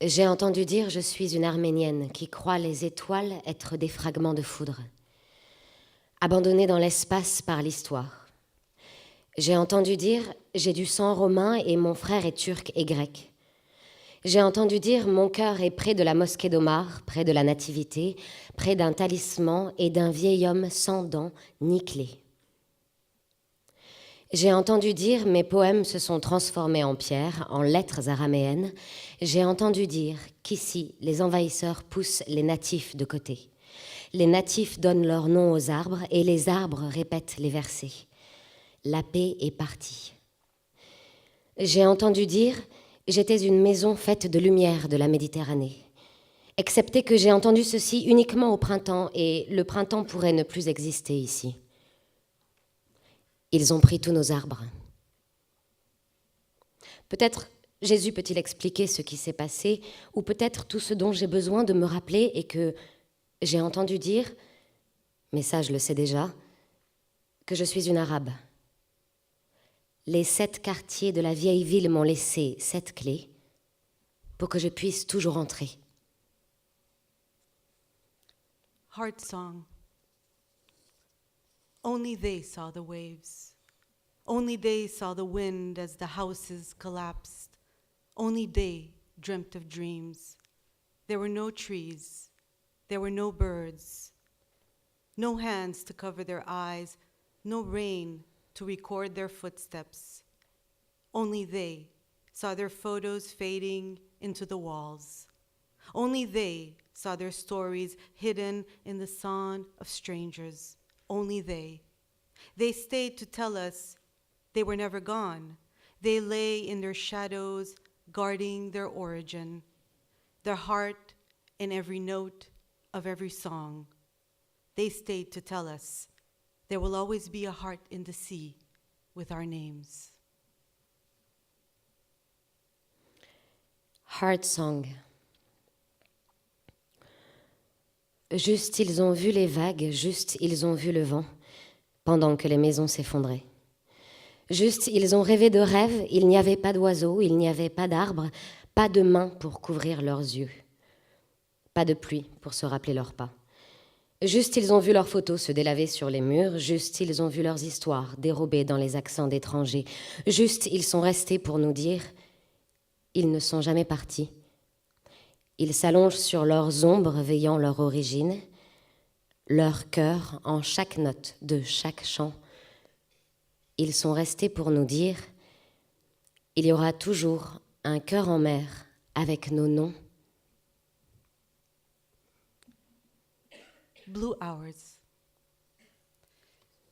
S7: J'ai entendu dire je suis une Arménienne qui croit les étoiles être des fragments de foudre, abandonnés dans l'espace par l'histoire. J'ai entendu dire j'ai du sang romain et mon frère est turc et grec. J'ai entendu dire mon cœur est près de la mosquée d'Omar, près de la nativité, près d'un talisman et d'un vieil homme sans dents ni clés. J'ai entendu dire mes poèmes se sont transformés en pierre, en lettres araméennes. J'ai entendu dire qu'ici, les envahisseurs poussent les natifs de côté. Les natifs donnent leur nom aux arbres et les arbres répètent les versets. La paix est partie. J'ai entendu dire j'étais une maison faite de lumière de la Méditerranée. Excepté que j'ai entendu ceci uniquement au printemps et le printemps pourrait ne plus exister ici. Ils ont pris tous nos arbres. Peut-être Jésus peut-il expliquer ce qui s'est passé, ou peut-être tout ce dont j'ai besoin de me rappeler et que j'ai entendu dire, mais ça je le sais déjà, que je suis une arabe. Les 7 quartiers de la vieille ville m'ont laissé 7 clés pour que je puisse toujours entrer.
S9: Heart song. Only they saw the waves. Only they saw the wind as the houses collapsed. Only they dreamt of dreams. There were no trees. There were no birds. No hands to cover their eyes. No rain to record their footsteps. Only they saw their photos fading into the walls. Only they saw their stories hidden in the song of strangers. Only they. They stayed to tell us they were never gone. They lay in their shadows, guarding their origin, their heart in every note of every song. They stayed to tell us there will always be a heart in the sea with our names.
S7: Heart song. Juste ils ont vu les vagues, juste ils ont vu le vent, pendant que les maisons s'effondraient. Juste ils ont rêvé de rêves, il n'y avait pas d'oiseaux, il n'y avait pas d'arbres, pas de mains pour couvrir leurs yeux, pas de pluie pour se rappeler leurs pas. Juste ils ont vu leurs photos se délaver sur les murs, juste ils ont vu leurs histoires dérobées dans les accents d'étrangers, juste ils sont restés pour nous dire « ils ne sont jamais partis ». Ils s'allongent sur leurs ombres veillant leur origine, leur cœur en chaque note de chaque chant. Ils sont restés pour nous dire « il y aura toujours un cœur en mer avec nos noms ».
S9: Blue hours.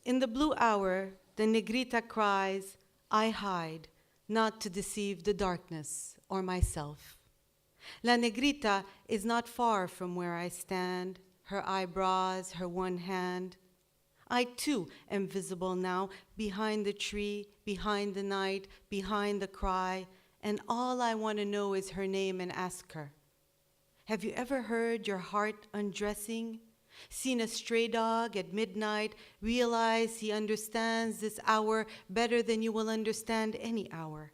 S9: In the blue hour, the negrita cries, I hide, not to deceive the darkness or myself. La negrita is not far from where I stand, her eyebrows, her one hand. I too am visible now, behind the tree, behind the night, behind the cry, and all I want to know is her name and ask her. Have you ever heard your heart undressing? Seen a stray dog at midnight, realize he understands this hour better than you will understand any hour?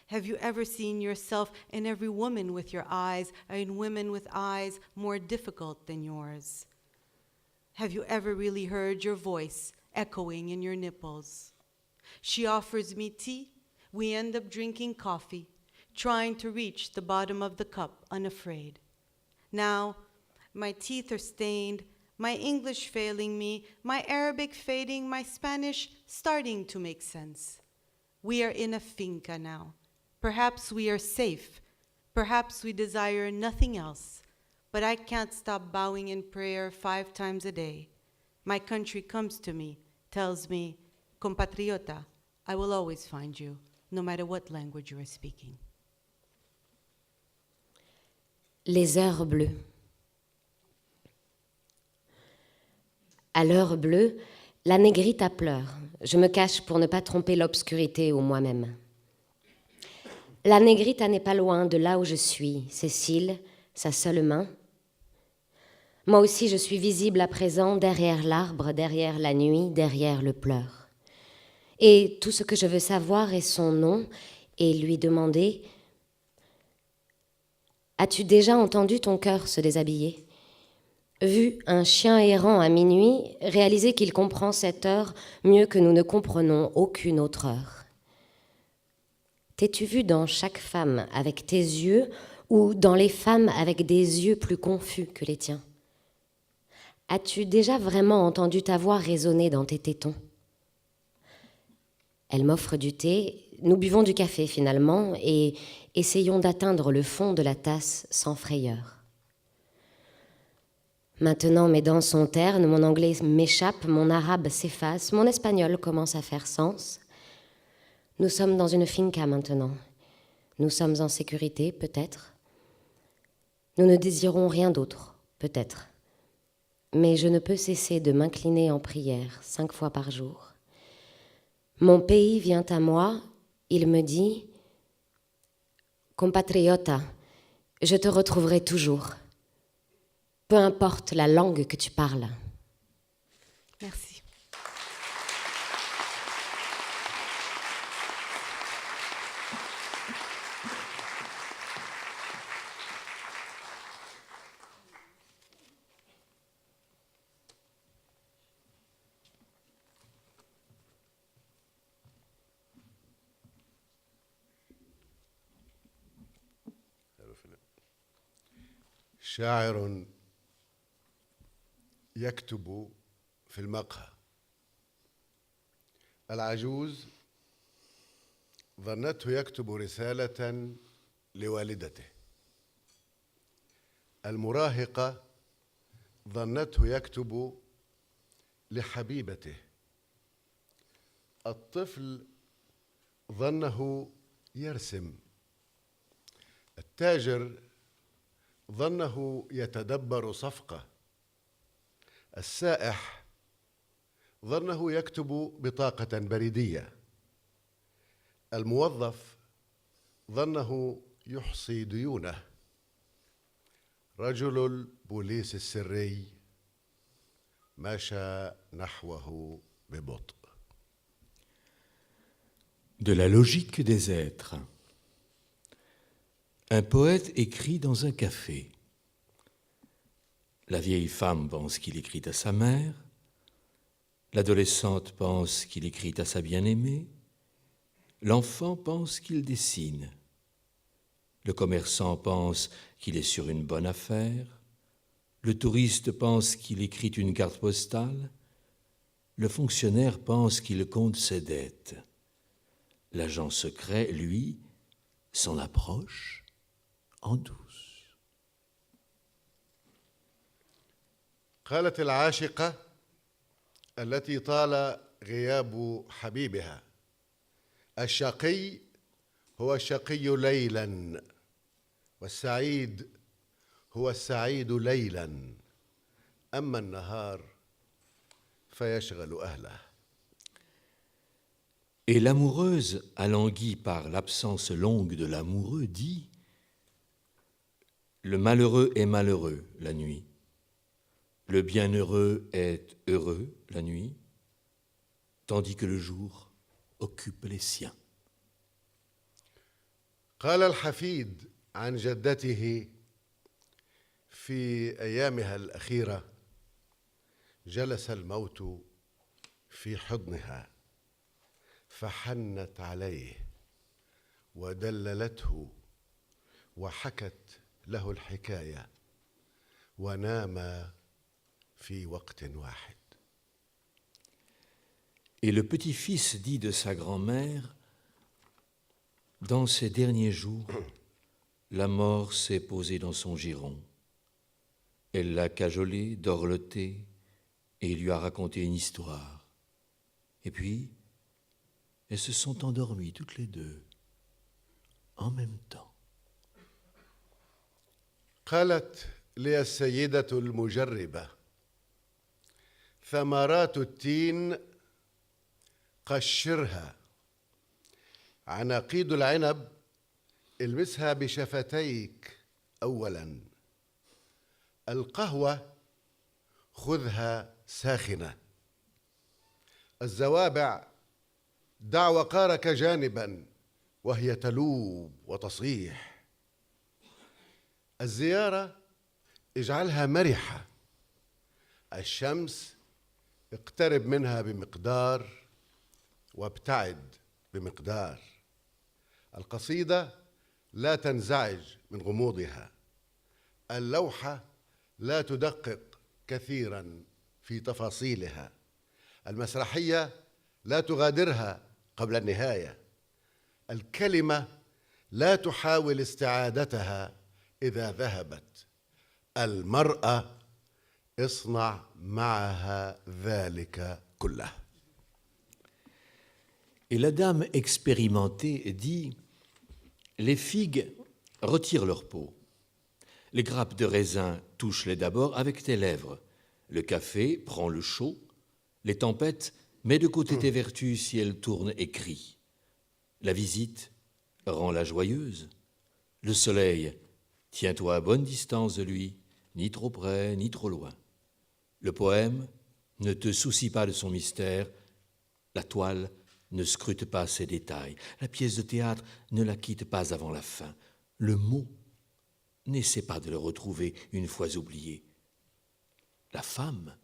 S9: Have you ever seen yourself in every woman with your eyes, or in women with eyes more difficult than yours? Have you ever really heard your voice echoing in your nipples? She offers me tea. We end up drinking coffee, trying to reach the bottom of the cup unafraid. Now, my teeth are stained, my English failing me, my Arabic fading, my Spanish starting to make sense. We are in a finca now. Perhaps we are safe. Perhaps we desire nothing else. But I can't stop bowing in prayer 5 times a day. My country comes to me, tells me, compatriota, I will always find you, no matter what language you are speaking.
S7: Les heures bleues. À l'heure bleue, la négrita pleure. Je me cache pour ne pas tromper l'obscurité ou moi-même. La négrita n'est pas loin de là où je suis, Cécile, sa seule main. Moi aussi, je suis visible à présent derrière l'arbre, derrière la nuit, derrière le pleur. Et tout ce que je veux savoir est son nom et lui demander « As-tu déjà entendu ton cœur se déshabiller ? Vu un chien errant à minuit, réaliser qu'il comprend cette heure mieux que nous ne comprenons aucune autre heure. T'es-tu vu dans chaque femme avec tes yeux ou dans les femmes avec des yeux plus confus que les tiens ? As-tu déjà vraiment entendu ta voix résonner dans tes tétons ? Elle m'offre du thé, nous buvons du café finalement et essayons d'atteindre le fond de la tasse sans frayeur. Maintenant mes dents sont ternes, mon anglais m'échappe, mon arabe s'efface, mon espagnol commence à faire sens. Nous sommes dans une finca maintenant. Nous sommes en sécurité, peut-être. Nous ne désirons rien d'autre, peut-être. Mais je ne peux cesser de m'incliner en prière 5 fois par jour. Mon pays vient à moi, il me dit « Compatriota, je te retrouverai toujours, peu importe la langue que tu parles. »
S9: Merci.
S10: شاعر يكتب في المقهى. العجوز ظنته يكتب رسالة لوالدته. المراهقة ظنته يكتب لحبيبته. الطفل ظنه يرسم. التاجر ظنه يتدبر صفقة. السائح ظنه يكتب بطاقة بريدية. الموظف ظنه يحصي ديونه. رجل البوليس السري مشى نحوه ببطء.
S5: De la logique des êtres. Un poète écrit dans un café. La vieille femme pense qu'il écrit à sa mère. L'adolescente pense qu'il écrit à sa bien-aimée. L'enfant pense qu'il dessine. Le commerçant pense qu'il est sur une bonne affaire. Le touriste pense qu'il écrit une carte postale. Le fonctionnaire pense qu'il compte ses dettes. L'agent secret, lui, s'en approche en douce.
S10: قالت العاشقة التي طال غياب حبيبها: الشقي هو الشقي ليلا، والسعيد هو السعيد ليلا، أما النهار فيشغل أهله.
S5: Et l'amoureuse, alanguie par l'absence longue de l'amoureux, dit: le malheureux est malheureux la nuit, le bienheureux est heureux la nuit, tandis que le jour occupe les siens.
S10: قال الحفيد عن جدته في أيامها الأخيرة: جلس الموت في حضنها فحنت عليه ودللته وحكت له الحكاية وناما في وقت واحد.
S5: Et le petit-fils dit de sa grand-mère: dans ces derniers jours, la mort s'est posée dans son giron. Elle l'a cajolé, dorloté, et lui a raconté une histoire. Et puis, elles se sont endormies toutes les deux, en même temps.
S10: قالت لي السيدة المجربة: ثمرات التين قشرها، عناقيد العنب المسها بشفتيك أولا، القهوة خذها ساخنة، الزوابع دع وقارك جانبا وهي تلوب وتصيح، الزيارة اجعلها مرحة، الشمس اقترب منها بمقدار وابتعد بمقدار، القصيدة لا تنزعج من غموضها، اللوحة لا تدقق كثيرا في تفاصيلها، المسرحية لا تغادرها قبل النهاية. الكلمة لا تحاول استعادتها إذا ذهبت. المرأة اصنع معها ذلك كله.
S5: Et la dame expérimentée dit, les figues retirent leur peau. Les grappes de raisin touchent-les d'abord avec tes lèvres. Le café prend le chaud. Les tempêtes, mets de côté tes vertus si elles tournent et crient. La visite rend-la joyeuse. Le soleil, tiens-toi à bonne distance de lui, ni trop près, ni trop loin. Le poème, ne te soucie pas de son mystère. La toile, ne scrute pas ses détails. La pièce de théâtre, ne la quitte pas avant la fin. Le mot, n'essaie pas de le retrouver une fois oublié. La femme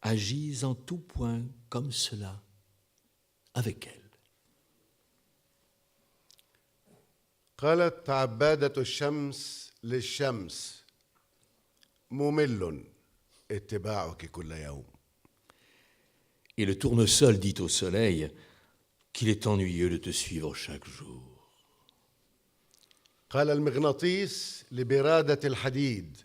S5: agit en tout point comme cela, avec elle.
S10: قالت عبادة الشمس للشمس ممل اتباعك كل يوم.
S5: Et le tournesol dit au soleil qu'il est ennuyeux de te suivre chaque jour.
S10: قال المغناطيس لبرادة الحديد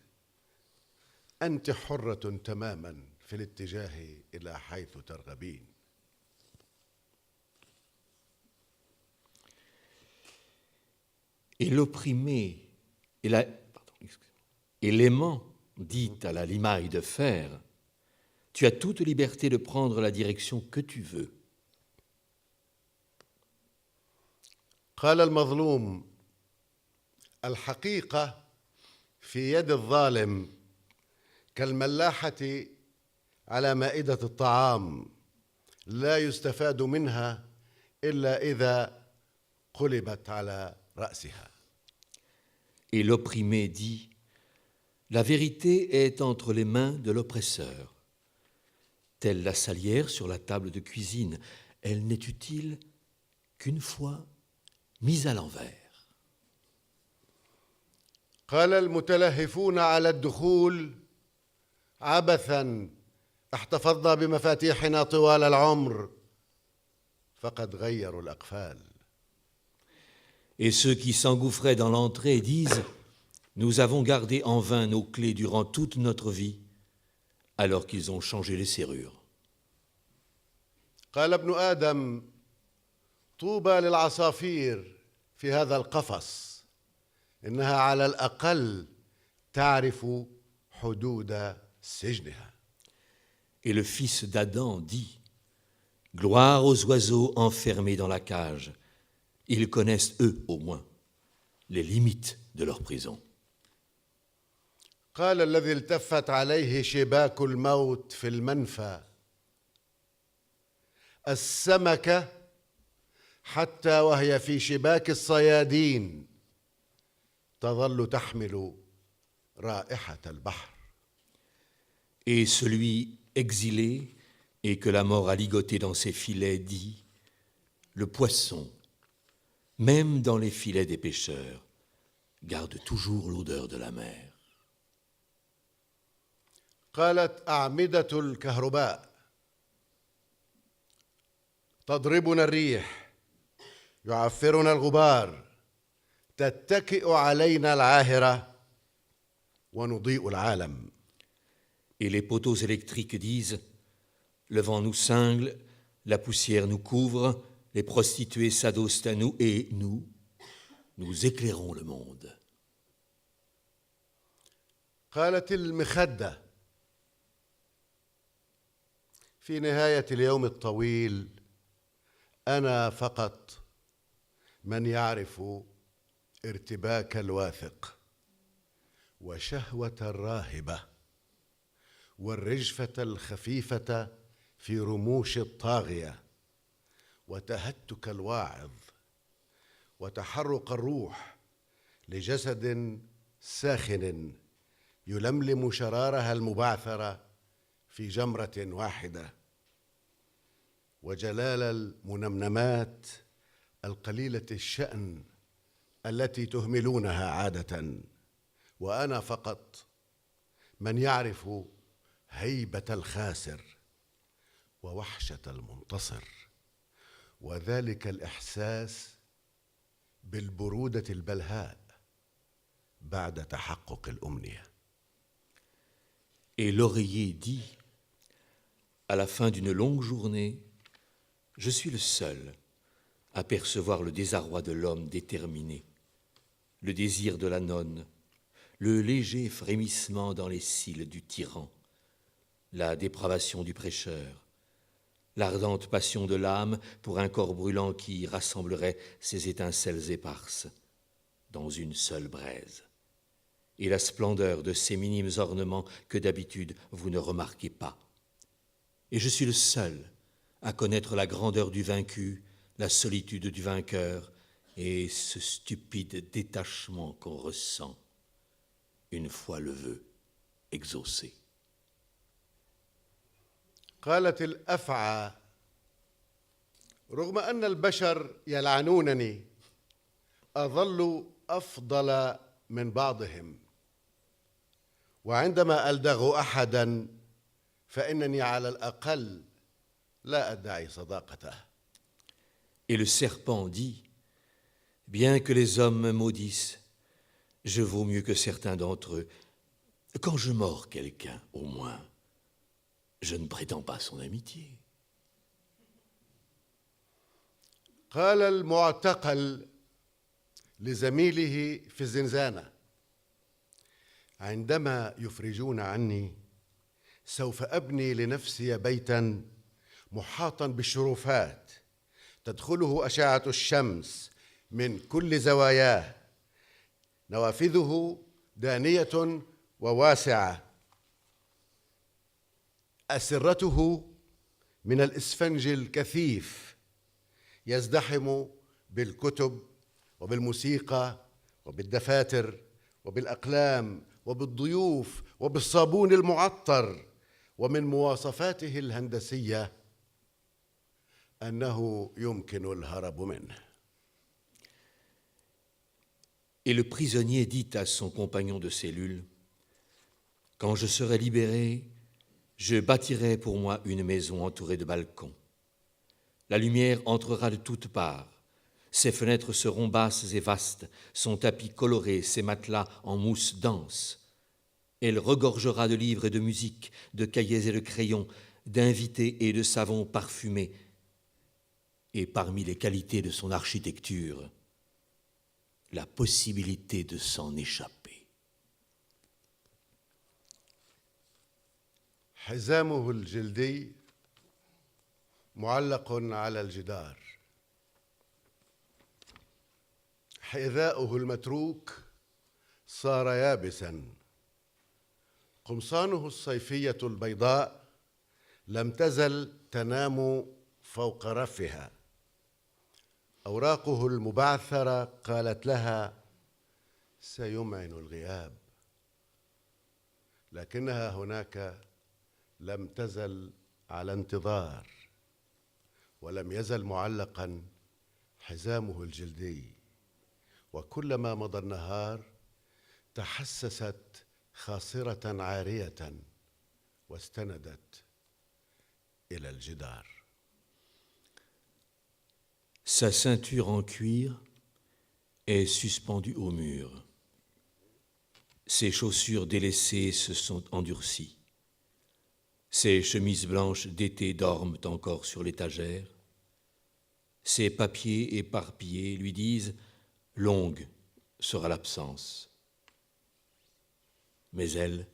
S10: أنت حرة تماما في الاتجاه إلى حيث ترغبين.
S5: Et l'opprimé, et l'aimant dit à la limaille de fer, tu as toute liberté de prendre la direction que tu veux.
S10: قال المظلوم الحقيقة في يد الظالم كالملاحة على مائدة الطعام لا يستفاد منها إلا إذا قلبت على رأسها.
S5: Et l'opprimé dit, la vérité est entre les mains de l'oppresseur. Telle la salière sur la table de cuisine, elle n'est utile qu'une fois mise à l'envers.
S10: قال المتلهفون على الدخول عبثا احتفظنا بمفاتيحنا طوال العمر فقد غيروا الأقفال.
S5: Et ceux qui s'engouffraient dans l'entrée disent, nous avons gardé en vain nos clés durant toute notre vie, alors qu'ils ont changé les serrures.
S10: قال ابن آدم طوبى للعصافير في هذا القفص إنها على الأقل تعرف حدود سجنها.
S5: Et le fils d'Adam dit, gloire aux oiseaux enfermés dans la cage, ils connaissent eux au moins les limites de leur prison.
S10: قال الذي التفت عليه شباك الموت في المنفى السمكة حتى وهي في شباك الصيادين تظل تحمل رائحة البحر.
S5: Et celui exilé et que la mort a ligoté dans ses filets dit, le poisson, même dans les filets des pêcheurs, garde toujours l'odeur de la mer.
S10: قالت أعمدة الكهرباء تضربنا الريح يعفرنا الغبار تتكئ علينا العاهرة ونضيء العالم.
S5: Et les poteaux électriques disent, le vent nous cingle, la poussière nous couvre, les prostituées s'adossent à nous et nous éclairons le monde.
S10: قالت المخدة في نهاية اليوم الطويل أنا فقط من يعرف ارتباك الواثق وشهوة الراهبة والرجفة الخفيفة في رموش الطاغية وتهتك الواعظ وتحرق الروح لجسد ساخن يلملم شرارها المبعثرة في جمرة واحدة وجلال المنمنمات القليلة الشأن التي تهملونها عادة وأنا فقط من يعرف هيبة الخاسر ووحشة المنتصر وذلك الإحساس بالبرودة البلهاء بعد تحقق الأمنية.
S5: Et l'oreiller dit, à la fin d'une longue journée, je suis le seul à percevoir le désarroi de l'homme déterminé, le désir de la nonne, le léger frémissement dans les cils du tyran, la dépravation du prêcheur, l'ardente passion de l'âme pour un corps brûlant qui rassemblerait ses étincelles éparses dans une seule braise, et la splendeur de ces minimes ornements que d'habitude vous ne remarquez pas. Et je suis le seul à connaître la grandeur du vaincu, la solitude du vainqueur et ce stupide détachement qu'on ressent une fois le vœu exaucé.
S10: قالت الأفعى: رغم أن البشر يلعنونني أظل أفضل من بعضهم، وعندما ألدغ أحدا فإنني على الأقل لا أدعي صداقته.
S5: Et le serpent dit, bien que les hommes me maudissent, je vaux mieux que certains d'entre eux. Quand je mords quelqu'un, au moins, je ne prétends pas son amitié.
S10: قال المعتقل لزميله في الزنزانة: عندما يفرجون عني سوف أبني لنفسي بيتا محاطا بالشرفات تدخله أشعة الشمس من كل زواياه، نوافذه دانية وواسعة، أسرته من الإسفنج الكثيف، يزدحم بالكتب وبالموسيقى وبالدفاتر وبالأقلام وبالضيوف وبالصابون المعطر، ومن مواصفاته الهندسية أنه يمكن الهرب منه.
S5: Et le prisonnier dit à son compagnon de cellule, « Quand je serai libéré, je bâtirai pour moi une maison entourée de balcons. La lumière entrera de toutes parts. Ses fenêtres seront basses et vastes, son tapis coloré, ses matelas en mousse dense. Elle regorgera de livres et de musique, de cahiers et de crayons, d'invités et de savons parfumés. Et parmi les qualités de son architecture, la possibilité de s'en échapper. »
S10: حزامه الجلدي معلق على الجدار، حذاؤه المتروك صار يابسا، قمصانه الصيفية البيضاء لم تزل تنام فوق رفها، أوراقه المبعثرة قالت لها سيمعن الغياب، لكنها هناك لم تزل على انتظار، ولم يزل معلقا حزامه الجلدي، وكلما مضى النهار تحسست خاصرة عارية واستندت إلى الجدار.
S5: Sa ceinture en cuir est suspendue au mur. Ses chaussures délaissées se sont endurcies. Ses chemises blanches d'été dorment encore sur l'étagère. Ses papiers éparpillés lui disent « Longue sera l'absence ». Mais elle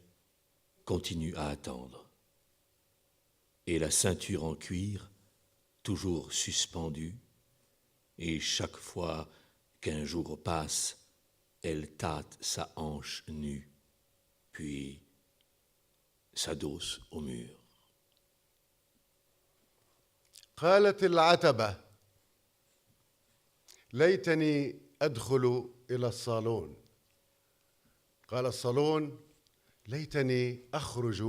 S5: continue à attendre. Et la ceinture en cuir, toujours suspendue, et chaque fois qu'un jour passe, elle tâte sa hanche nue, puis s'adosse au mur.
S10: قالت العتبة: ليتني أدخل إلى الصالون. قال الصالون: ليتني أخرج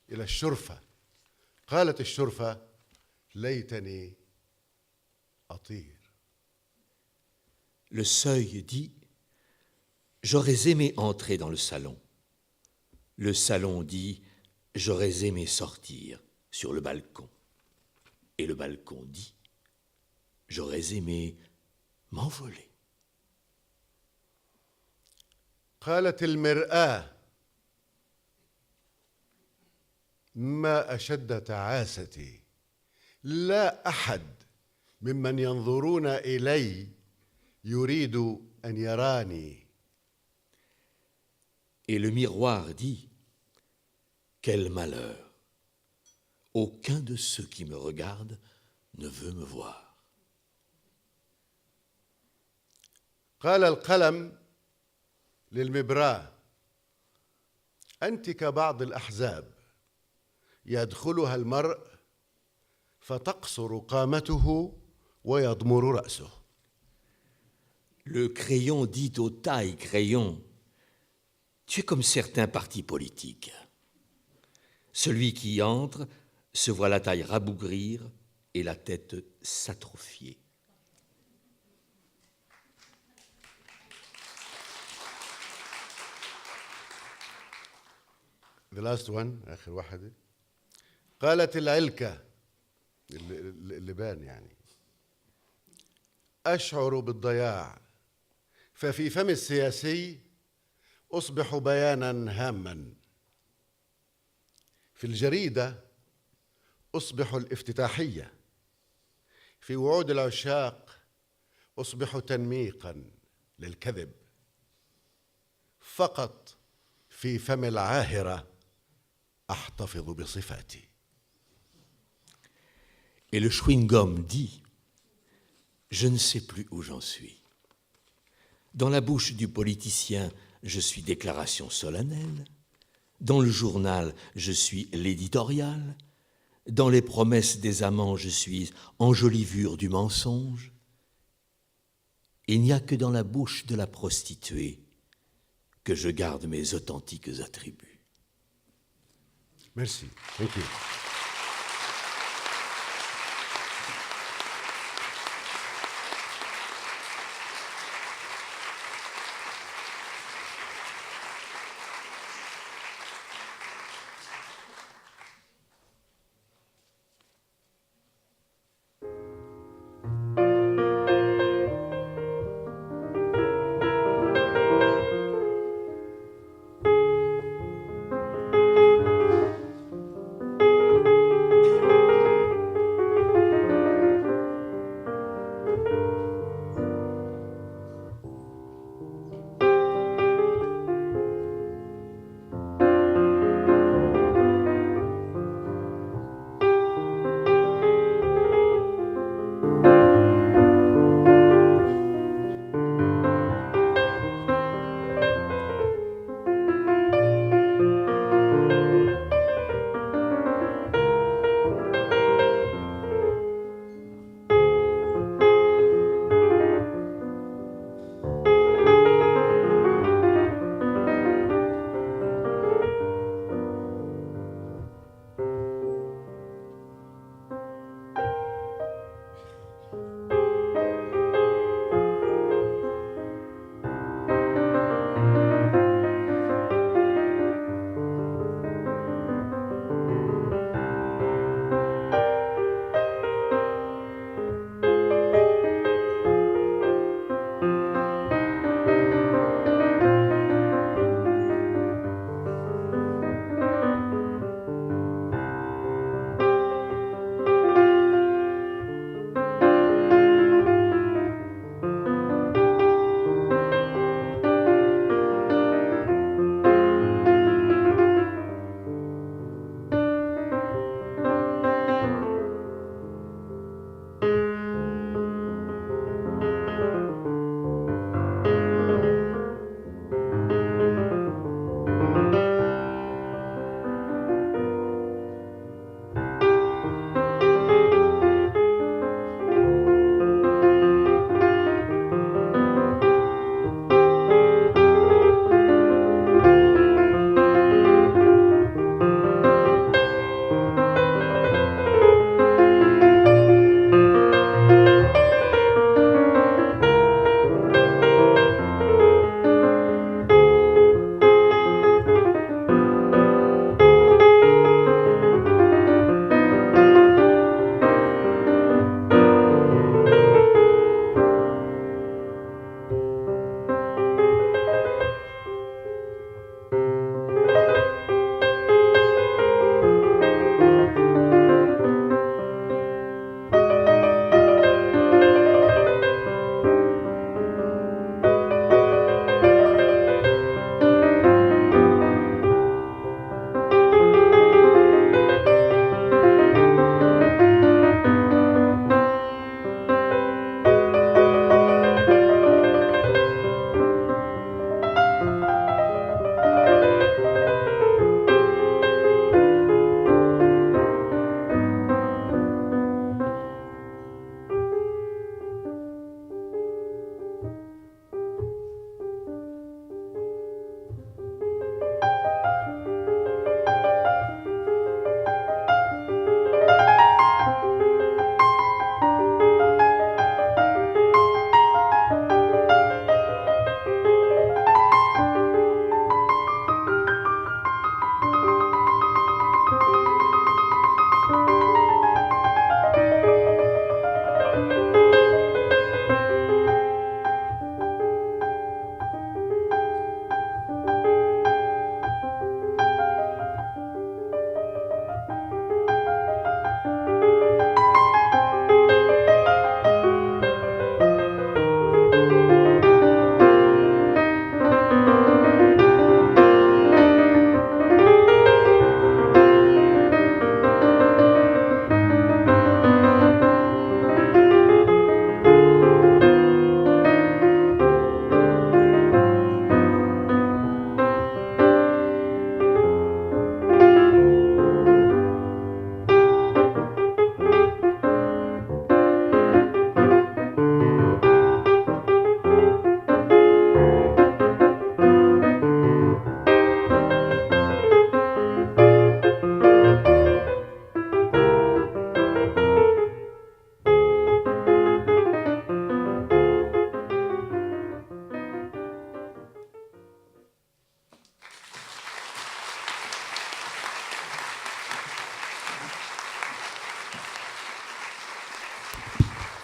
S10: إلى الشرفة. قالت الشرفة: ليتني أطير.
S5: Le seuil dit « J'aurais aimé entrer dans le salon ». Le salon dit « J'aurais aimé sortir sur le balcon ». Et le balcon dit j'aurais aimé m'envoler.
S10: قالت المرآة: ما أشد تعاستي، لا أحد ممن ينظرون إلي يريد أن يراني.
S5: Et le miroir dit, quel malheur! Aucun de ceux qui me regardent ne veut me voir.
S10: قال القلم للمبراة: أنت كبعض الأحزاب يدخلها المرء فتقصر قامته ويضمر رأسه.
S5: Le crayon dit au taille-crayon, tu es comme certains partis politiques. Celui qui y entre se voit la taille rabougrir et la tête s'atrophier.
S10: The last one، آخر واحدة. قالت العلكة، اللبان يعني: أشعر بالضياع، ففي فم السياسي أصبح بيانا هاما، في الجريدة أصبح الافتتاحية، في وعود العشاق أصبح تنميقا للكذب، فقط في فم العاهرة أحتفظ بصفاتي.
S5: Et le chewing-gum dit, je ne sais plus où j'en suis. Dans la bouche du politicien, je suis déclaration solennelle. Dans le journal, je suis l'éditorial. Dans les promesses des amants, je suis enjolivure du mensonge. Il n'y a que dans la bouche de la prostituée que je garde mes authentiques attributs.
S10: Merci. Thank you.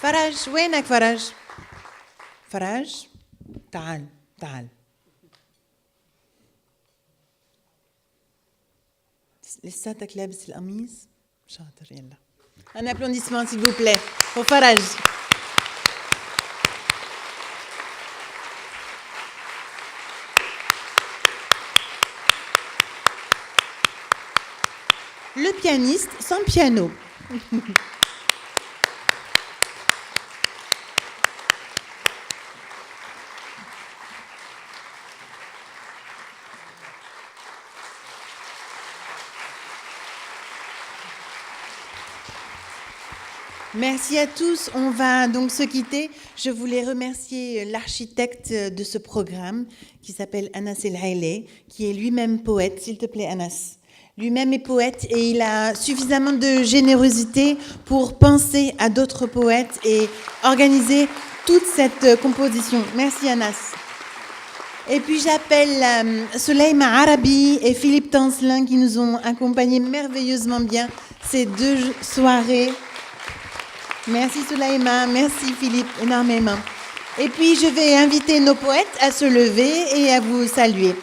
S2: فرج وينك فرج؟ فرج تعال تعال. لساتك لابس القميص؟ شاطر يلا. Un applaudissement s'il vous plaît pour Faraj. Le pianiste sans piano. Merci à tous. On va donc se quitter. Je voulais remercier l'architecte de ce programme qui s'appelle Anas El Haïlé, qui est lui-même poète. S'il te plaît, Anas. Lui-même est poète et il a suffisamment de générosité pour penser à d'autres poètes et organiser toute cette composition. Merci, Anas. Et puis j'appelle Soleima Arabi et Philippe Tancelin qui nous ont accompagnés merveilleusement bien ces 2 soirées. Merci Soulaïma, merci Philippe, énormément. Et puis je vais inviter nos poètes à se lever et à vous saluer.